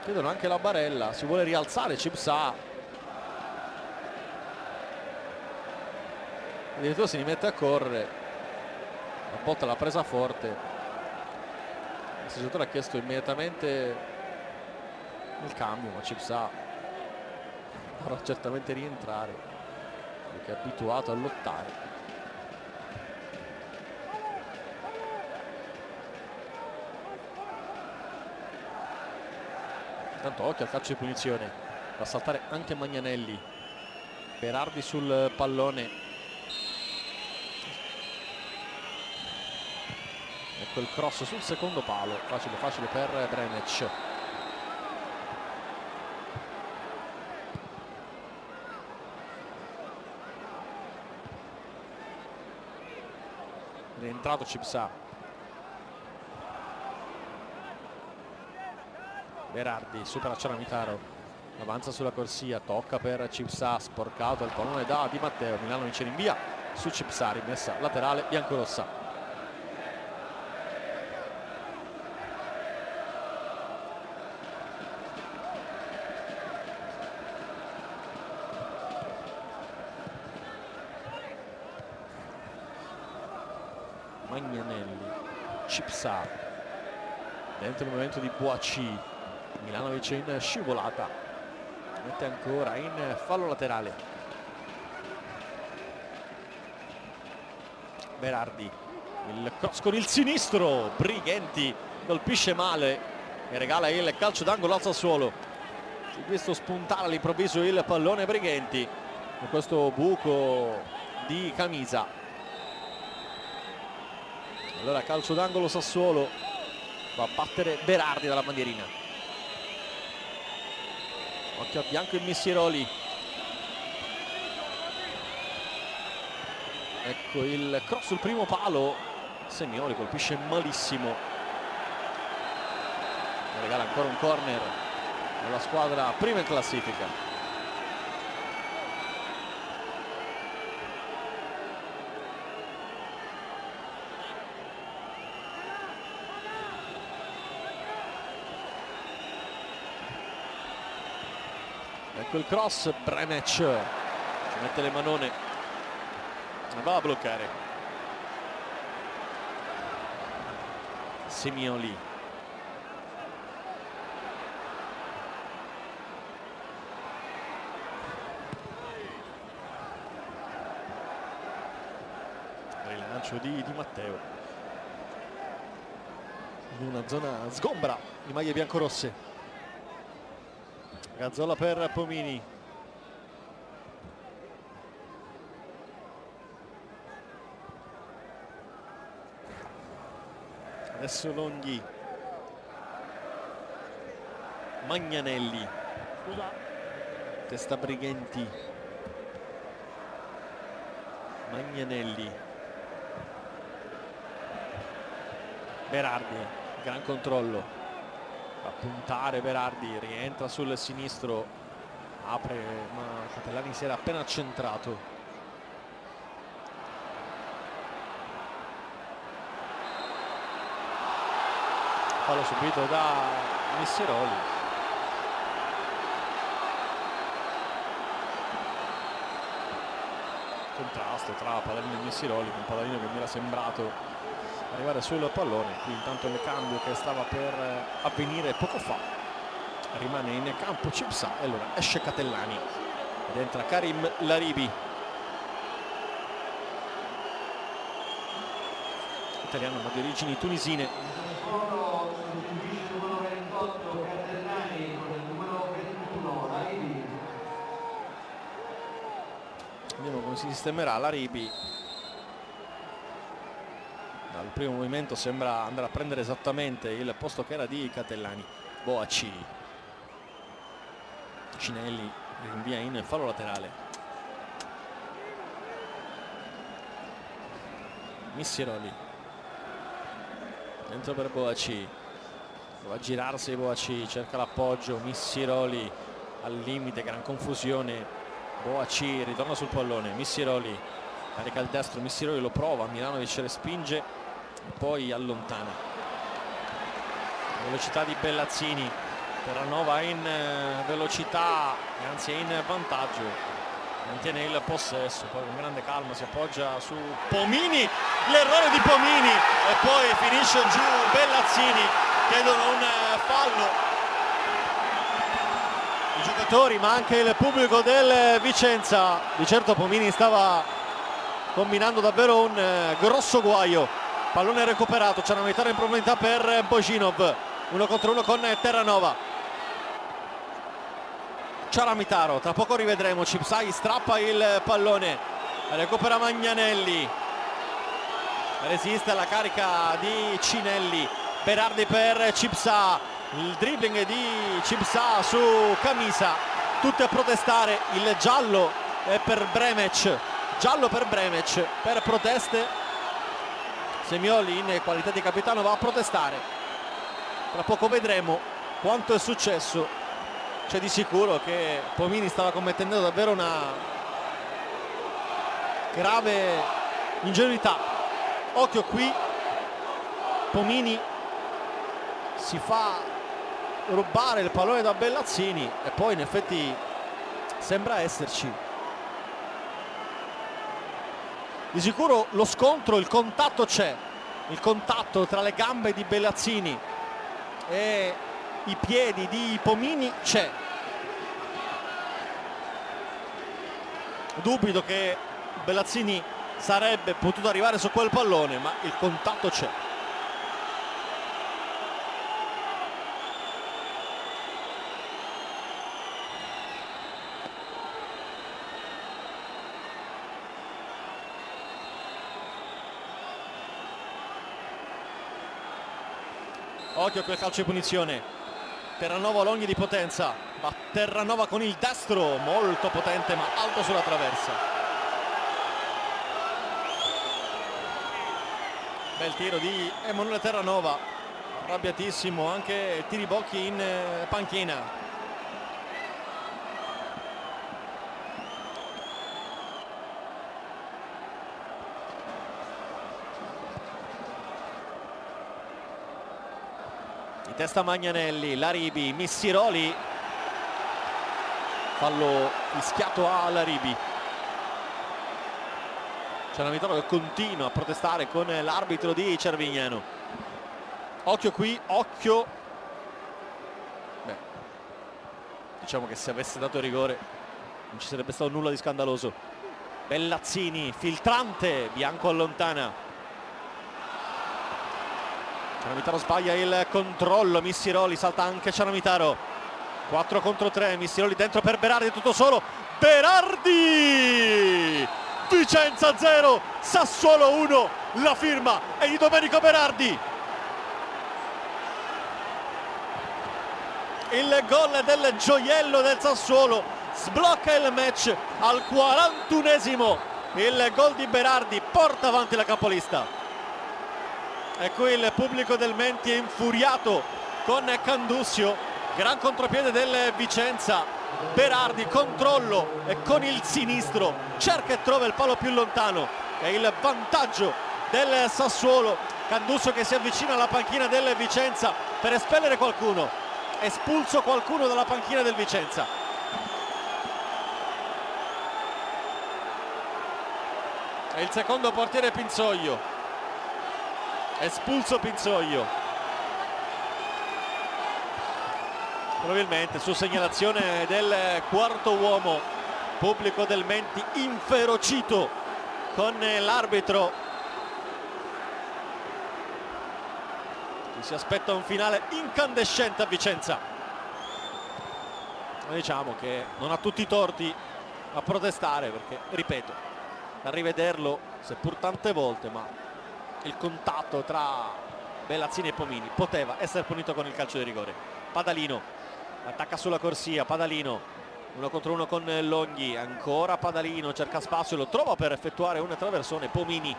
[SPEAKER 3] Chiedono anche la Barella, si vuole rialzare Cipsa, addirittura si rimette a correre, la botta l'ha presa forte, il giocatore ha chiesto immediatamente il cambio, ma Cipsa dovrà certamente rientrare perché è abituato a lottare. Intanto occhio al calcio di punizione, va a saltare anche Magnanelli. Berardi sul pallone, ecco il cross sul secondo palo, facile facile per Bremec. Rientrato Cipsa. Berardi supera Ciaramitaro, avanza sulla corsia, tocca per Cipsa, sporcato il pallone da Di Matteo. Milanovic rinvia su Cipsa, rimessa laterale biancorossa. Magnanelli, Cipsa, dentro il movimento di Boaci. Milanovic in scivolata, mette ancora in fallo laterale. Berardi, il cross con il sinistro, Brighenti colpisce male e regala il calcio d'angolo al Sassuolo. Si è visto spuntare all'improvviso il pallone Brighenti con questo buco di camisa. Allora calcio d'angolo Sassuolo, va a battere Berardi dalla bandierina. Occhio a bianco il Missiroli. Ecco il cross sul primo palo, Semioli colpisce malissimo, regala ancora un corner alla squadra prima in classifica. Ecco il cross, Bremec ci mette le manone e va a bloccare. Semioli, il lancio di Matteo in una zona sgombra di maglie biancorosse. Gazzola per Pomini. Adesso Longhi. Magnanelli. Testa Brighenti. Magnanelli. Berardi, gran controllo. A puntare Berardi, rientra sul sinistro, apre ma Catellani si era appena accentrato. Fallo subito da Missiroli. Contrasto tra Paladino e Missiroli, un Paladino che mi era sembrato arrivare sul pallone. Qui intanto il cambio che stava per avvenire poco fa, rimane in campo Cipsa e allora esce Catellani ed entra Karim Laribi, italiano ma di origini tunisine. Vediamo come si sistemerà Laribi. Dal primo movimento sembra andare a prendere esattamente il posto che era di Catellani. Boaci. Cinelli rinvia in fallo laterale. Missiroli dentro per Boaci, va a girarsi Boaci, cerca l'appoggio. Missiroli al limite, gran confusione. Boaci ritorna sul pallone. Missiroli carica il destro, Missiroli lo prova, Milanovic respinge, poi allontana. Velocità di Bellazzini, Terranova in velocità, anzi è in vantaggio, mantiene il possesso, poi con grande calma si appoggia su Pomini, l'errore di Pomini e poi finisce giù Bellazzini, chiedono un fallo i giocatori ma anche il pubblico del Vicenza. Di certo Pomini stava combinando davvero un grosso guaio. Pallone recuperato, c'è una unità in profondità per Boginov, 1 contro 1 con Terranova. Ciaramitaro, tra poco rivedremo. Cipsai strappa il pallone, recupera Magnanelli, resiste alla carica di Cinelli. Berardi per Cipsa, il dribbling di Cipsa su Camisa, tutti a protestare. Il giallo è per Bremec, giallo per Bremec, per proteste. Semioli in qualità di capitano va a protestare. Tra poco vedremo quanto è successo. C'è di sicuro che Pomini stava commettendo davvero una grave ingenuità. Occhio qui, Pomini si fa rubare il pallone da Bellazzini e poi in effetti sembra esserci. Di sicuro lo scontro, il contatto c'è, il contatto tra le gambe di Bellazzini e i piedi di Pomini c'è. Dubito che Bellazzini sarebbe potuto arrivare su quel pallone, ma il contatto c'è. Occhio a quel calcio di punizione. Terranova Longhi di potenza, va Terranova con il destro, molto potente ma alto sulla traversa. Bel tiro di Emanuele Terranova, arrabbiatissimo anche Tiribocchi in panchina. Testa Magnanelli, Laribi, Missiroli, fallo fischiato a Laribi. C'è un arbitro che continua a protestare con l'arbitro di Cervignano. Occhio qui, occhio. Beh, diciamo che se avesse dato rigore non ci sarebbe stato nulla di scandaloso. Bellazzini, filtrante, Bianco allontana. Ciaramitaro sbaglia il controllo, Missiroli, salta anche Ciaramitaro, 4 contro 3, Missiroli dentro per Berardi, tutto solo, Berardi! Vicenza 0, Sassuolo 1, la firma è di Domenico Berardi. Il gol del gioiello del Sassuolo sblocca il match al 41esimo, il gol di Berardi porta avanti la capolista. E qui il pubblico del Menti è infuriato con Candussio, gran contropiede del Vicenza. Berardi controllo e con il sinistro cerca e trova il palo più lontano, è il vantaggio del Sassuolo. Candussio che si avvicina alla panchina del Vicenza per espellere qualcuno, espulso qualcuno dalla panchina del Vicenza. E il secondo portiere Pinzoglio, espulso Pinzoglio, probabilmente su segnalazione del quarto uomo. Pubblico del Menti inferocito con l'arbitro, si aspetta un finale incandescente a Vicenza. Ma diciamo che non ha tutti i torti
[SPEAKER 1] a protestare, perché ripeto, a rivederlo seppur tante volte, ma il contatto tra Bellazzini e Pomini poteva essere punito con il calcio di rigore. Padalino attacca sulla corsia, Padalino 1 contro 1 con Longhi, ancora Padalino cerca spazio, lo trova per effettuare un traversone. Pomini,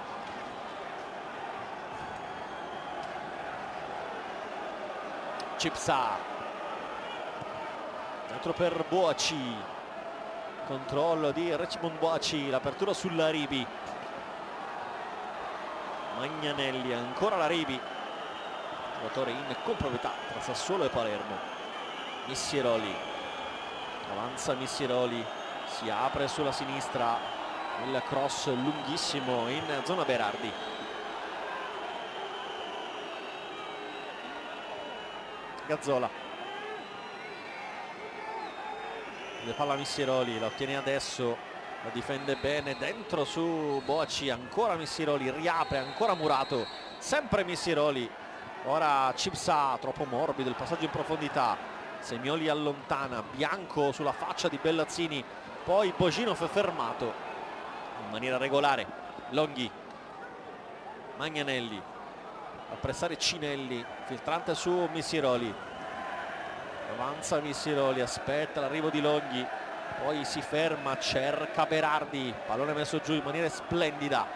[SPEAKER 1] Cipsa dentro per Boaci, controllo di Richmond Boaci, l'apertura sulla Ribi, Magnanelli, ancora la Ribi, giocatore in comproprietà tra Sassuolo e Palermo. Missiroli, avanza Missiroli, si apre sulla sinistra, il cross lunghissimo in zona Berardi. Gazzola, le palla Missiroli, la ottiene adesso, la difende bene dentro su Boaci, ancora Missiroli, riapre, ancora Murato, sempre Missiroli, ora Cipsa, troppo morbido il passaggio in profondità, Semioli allontana, Bianco sulla faccia di Bellazzini, poi Boginov è fermato in maniera regolare. Longhi, Magnanelli a pressare Cinelli, filtrante su Missiroli, avanza Missiroli, aspetta l'arrivo di Longhi, poi si ferma, cerca Berardi, pallone messo giù in maniera splendida.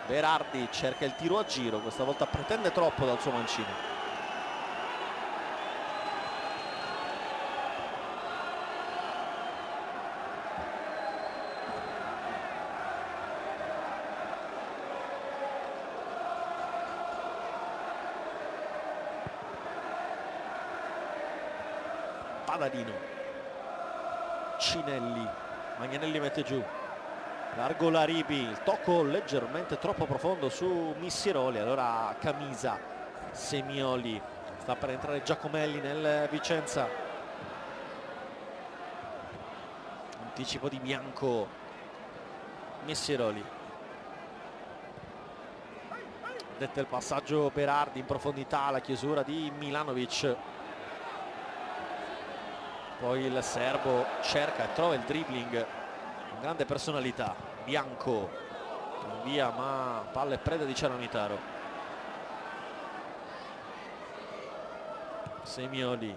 [SPEAKER 1] Berardi cerca il tiro a giro, questa volta pretende troppo dal suo mancino. Padalino, Cinelli, Magnanelli mette giù, largo la Ribi, il tocco leggermente troppo profondo su Missiroli, allora Camisa, Semioli, sta per entrare Giacomelli nel Vicenza, anticipo di Bianco, Missiroli, vedete il passaggio Berardi in profondità, la chiusura di Milanovic. Poi il serbo cerca e trova il dribbling con grande personalità. Bianco via, ma palla e preda di Ciaramitaro. Semioli,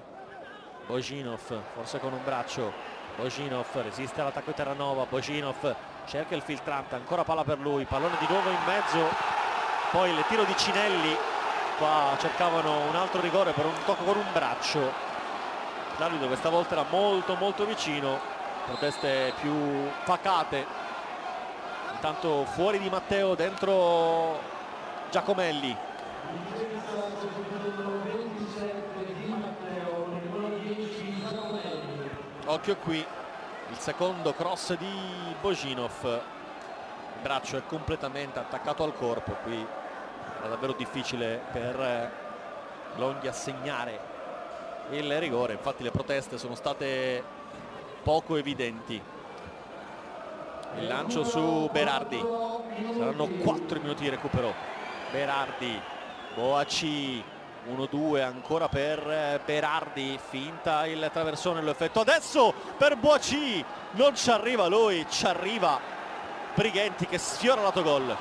[SPEAKER 1] Boginov forse con un braccio, Boginov resiste all'attacco di Terranova, Boginov cerca il filtrante, ancora palla per lui, pallone di nuovo in mezzo, poi il tiro di Cinelli, qua cercavano un altro rigore per un tocco con un braccio. L'arbitro questa volta era molto vicino, proteste più pacate. Intanto fuori Di Matteo, dentro Giacomelli. Occhio qui, il secondo cross di Boginov, il braccio è completamente attaccato al corpo, qui era davvero difficile per Longhi assegnare il rigore, infatti le proteste sono state poco evidenti. Il lancio su Berardi, saranno 4 minuti di recupero. Berardi, Boaci, 1-2 ancora per Berardi, finta il traversone, lo effettua adesso per Boaci, non ci arriva lui, ci arriva Brighenti che sfiora l'autogol.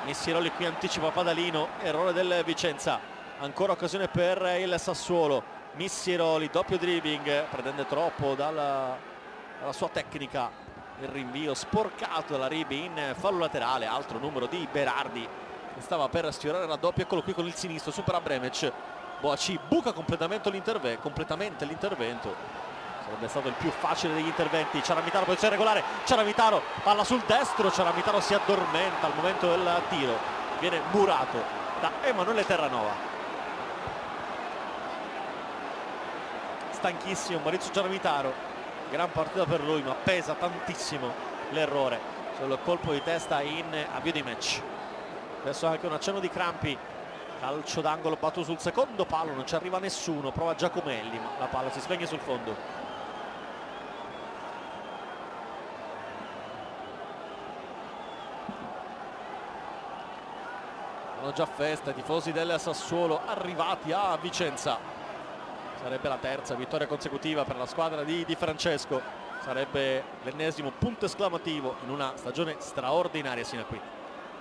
[SPEAKER 1] Missiroli qui anticipa Padalino, errore del Vicenza, ancora occasione per il Sassuolo. Missiroli, doppio dribbling, pretende troppo dalla sua tecnica, il rinvio sporcato dalla Ribi in fallo laterale, altro numero di Berardi che stava per sfiorare la doppia, eccolo qui con il sinistro, supera Bremec, Boaci buca completamente l'intervento, sarebbe stato il più facile degli interventi. Ciaramitaro, posizione regolare, Ciaramitaro, palla sul destro, Ciaramitaro si addormenta al momento del tiro, viene murato da Emanuele Terranova. Stanchissimo Maurizio Ciaramitaro, gran partita per lui, ma pesa tantissimo l'errore sul colpo di testa in avvio di match. Adesso anche un accenno di crampi, calcio d'angolo battuto sul secondo palo, non ci arriva nessuno, prova Giacomelli ma la palla si spegne sul fondo. Sono già festa i tifosi del Sassuolo arrivati a Vicenza. Sarebbe la terza vittoria consecutiva per la squadra di Francesco. Sarebbe l'ennesimo punto esclamativo in una stagione straordinaria sino a qui.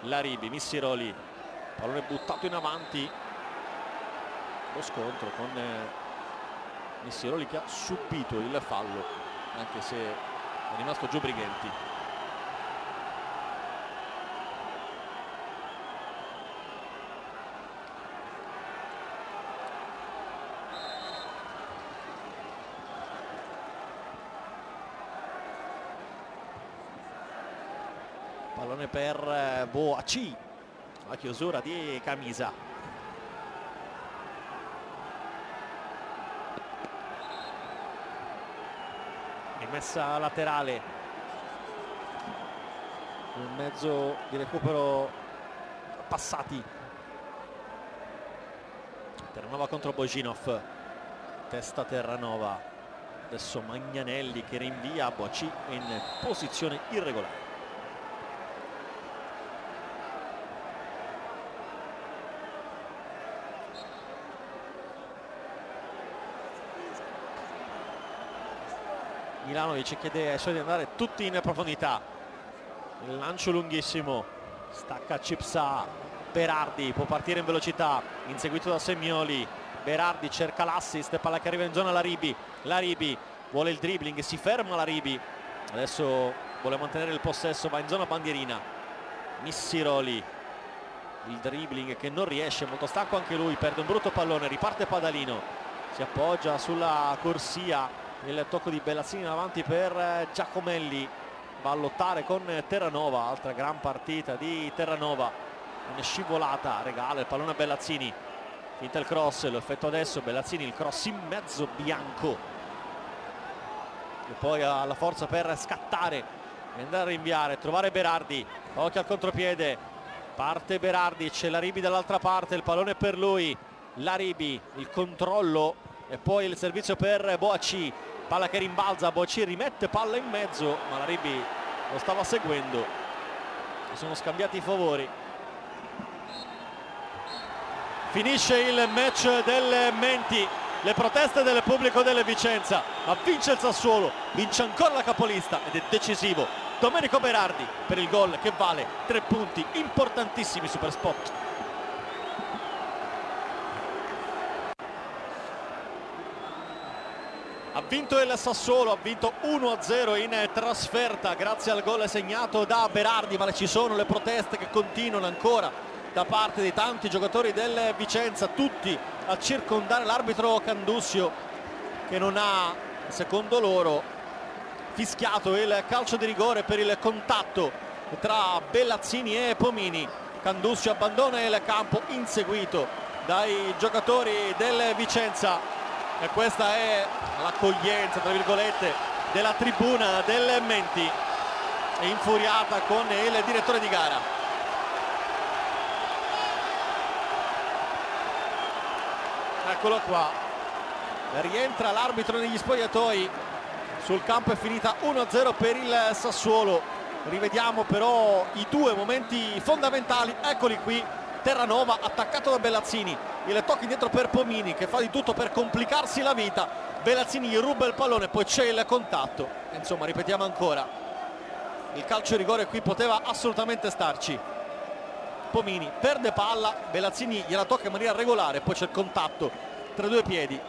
[SPEAKER 1] Laribi, Missiroli, pallone buttato in avanti, lo scontro con Missiroli che ha subito il fallo, anche se è rimasto giù Brighenti. Pallone per Boaci, la chiusura di Camisa. Rimessa laterale, un mezzo di recupero passati. Terranova contro Bojinov, testa Terranova, adesso Magnanelli che rinvia Boaci in posizione irregolare. Milanovic chiede ai suoi di andare tutti in profondità, il lancio lunghissimo, stacca Cipsa, Berardi può partire in velocità, inseguito da Semioli. Berardi cerca l'assist, palla che arriva in zona Laribi, Laribi vuole il dribbling, si ferma Laribi, adesso vuole mantenere il possesso, va in zona bandierina. Missiroli, il dribbling che non riesce, molto stanco anche lui, perde un brutto pallone, riparte Padalino, si appoggia sulla corsia. Il tocco di Bellazzini in avanti per Giacomelli, va a lottare con Terranova, altra gran partita di Terranova, una scivolata, regala il pallone a Bellazzini, finta il cross, lo effettua adesso Bellazzini, il cross in mezzo Bianco, e poi ha la forza per scattare e andare a rinviare, trovare Berardi, occhio al contropiede, parte Berardi, c'è Laribi dall'altra parte, il pallone per lui, Laribi, il controllo e poi il servizio per Boaci, palla che rimbalza, Boaci rimette palla in mezzo, ma Laribi lo stava seguendo, si sono scambiati i favori. Finisce il match del Menti, le proteste del pubblico del Vicenza, ma vince il Sassuolo, vince ancora la capolista ed è decisivo Domenico Berardi per il gol che vale 3 punti importantissimi Super Spot. Ha vinto il Sassuolo, ha vinto 1-0 in trasferta grazie al gol segnato da Berardi, ma ci sono le proteste che continuano ancora da parte di tanti giocatori del Vicenza, tutti a circondare l'arbitro Candussio che non ha, secondo loro, fischiato il calcio di rigore per il contatto tra Bellazzini e Pomini. Candussio abbandona il campo inseguito dai giocatori del Vicenza. E questa è l'accoglienza, tra virgolette, della tribuna del Menti, infuriata con il direttore di gara. Eccolo qua, rientra l'arbitro negli spogliatoi, sul campo è finita 1-0 per il Sassuolo. Rivediamo però i due momenti fondamentali, eccoli qui. Terranova attaccato da Bellazzini, il tocco indietro per Pomini che fa di tutto per complicarsi la vita, Bellazzini gli ruba il pallone, poi c'è il contatto, insomma ripetiamo ancora, il calcio di rigore qui poteva assolutamente starci. Pomini perde palla, Bellazzini gliela tocca in maniera regolare, poi c'è il contatto tra i due piedi,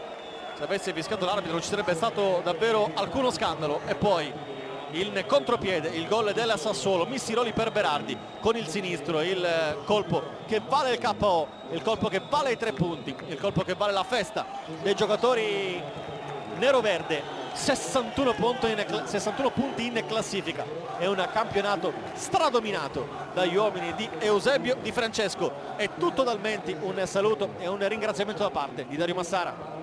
[SPEAKER 1] se avesse fischiato l'arbitro non ci sarebbe stato davvero alcuno scandalo. E poi in contropiede il gol del Sassuolo, Missiroli per Berardi con il sinistro, il colpo che vale il KO, il colpo che vale i 3 punti, il colpo che vale la festa dei giocatori nero-verde. 61 punti in classifica, è un campionato stradominato dagli uomini di Eusebio Di Francesco. È tutto dal Menti, un saluto e un ringraziamento da parte di Dario Massara.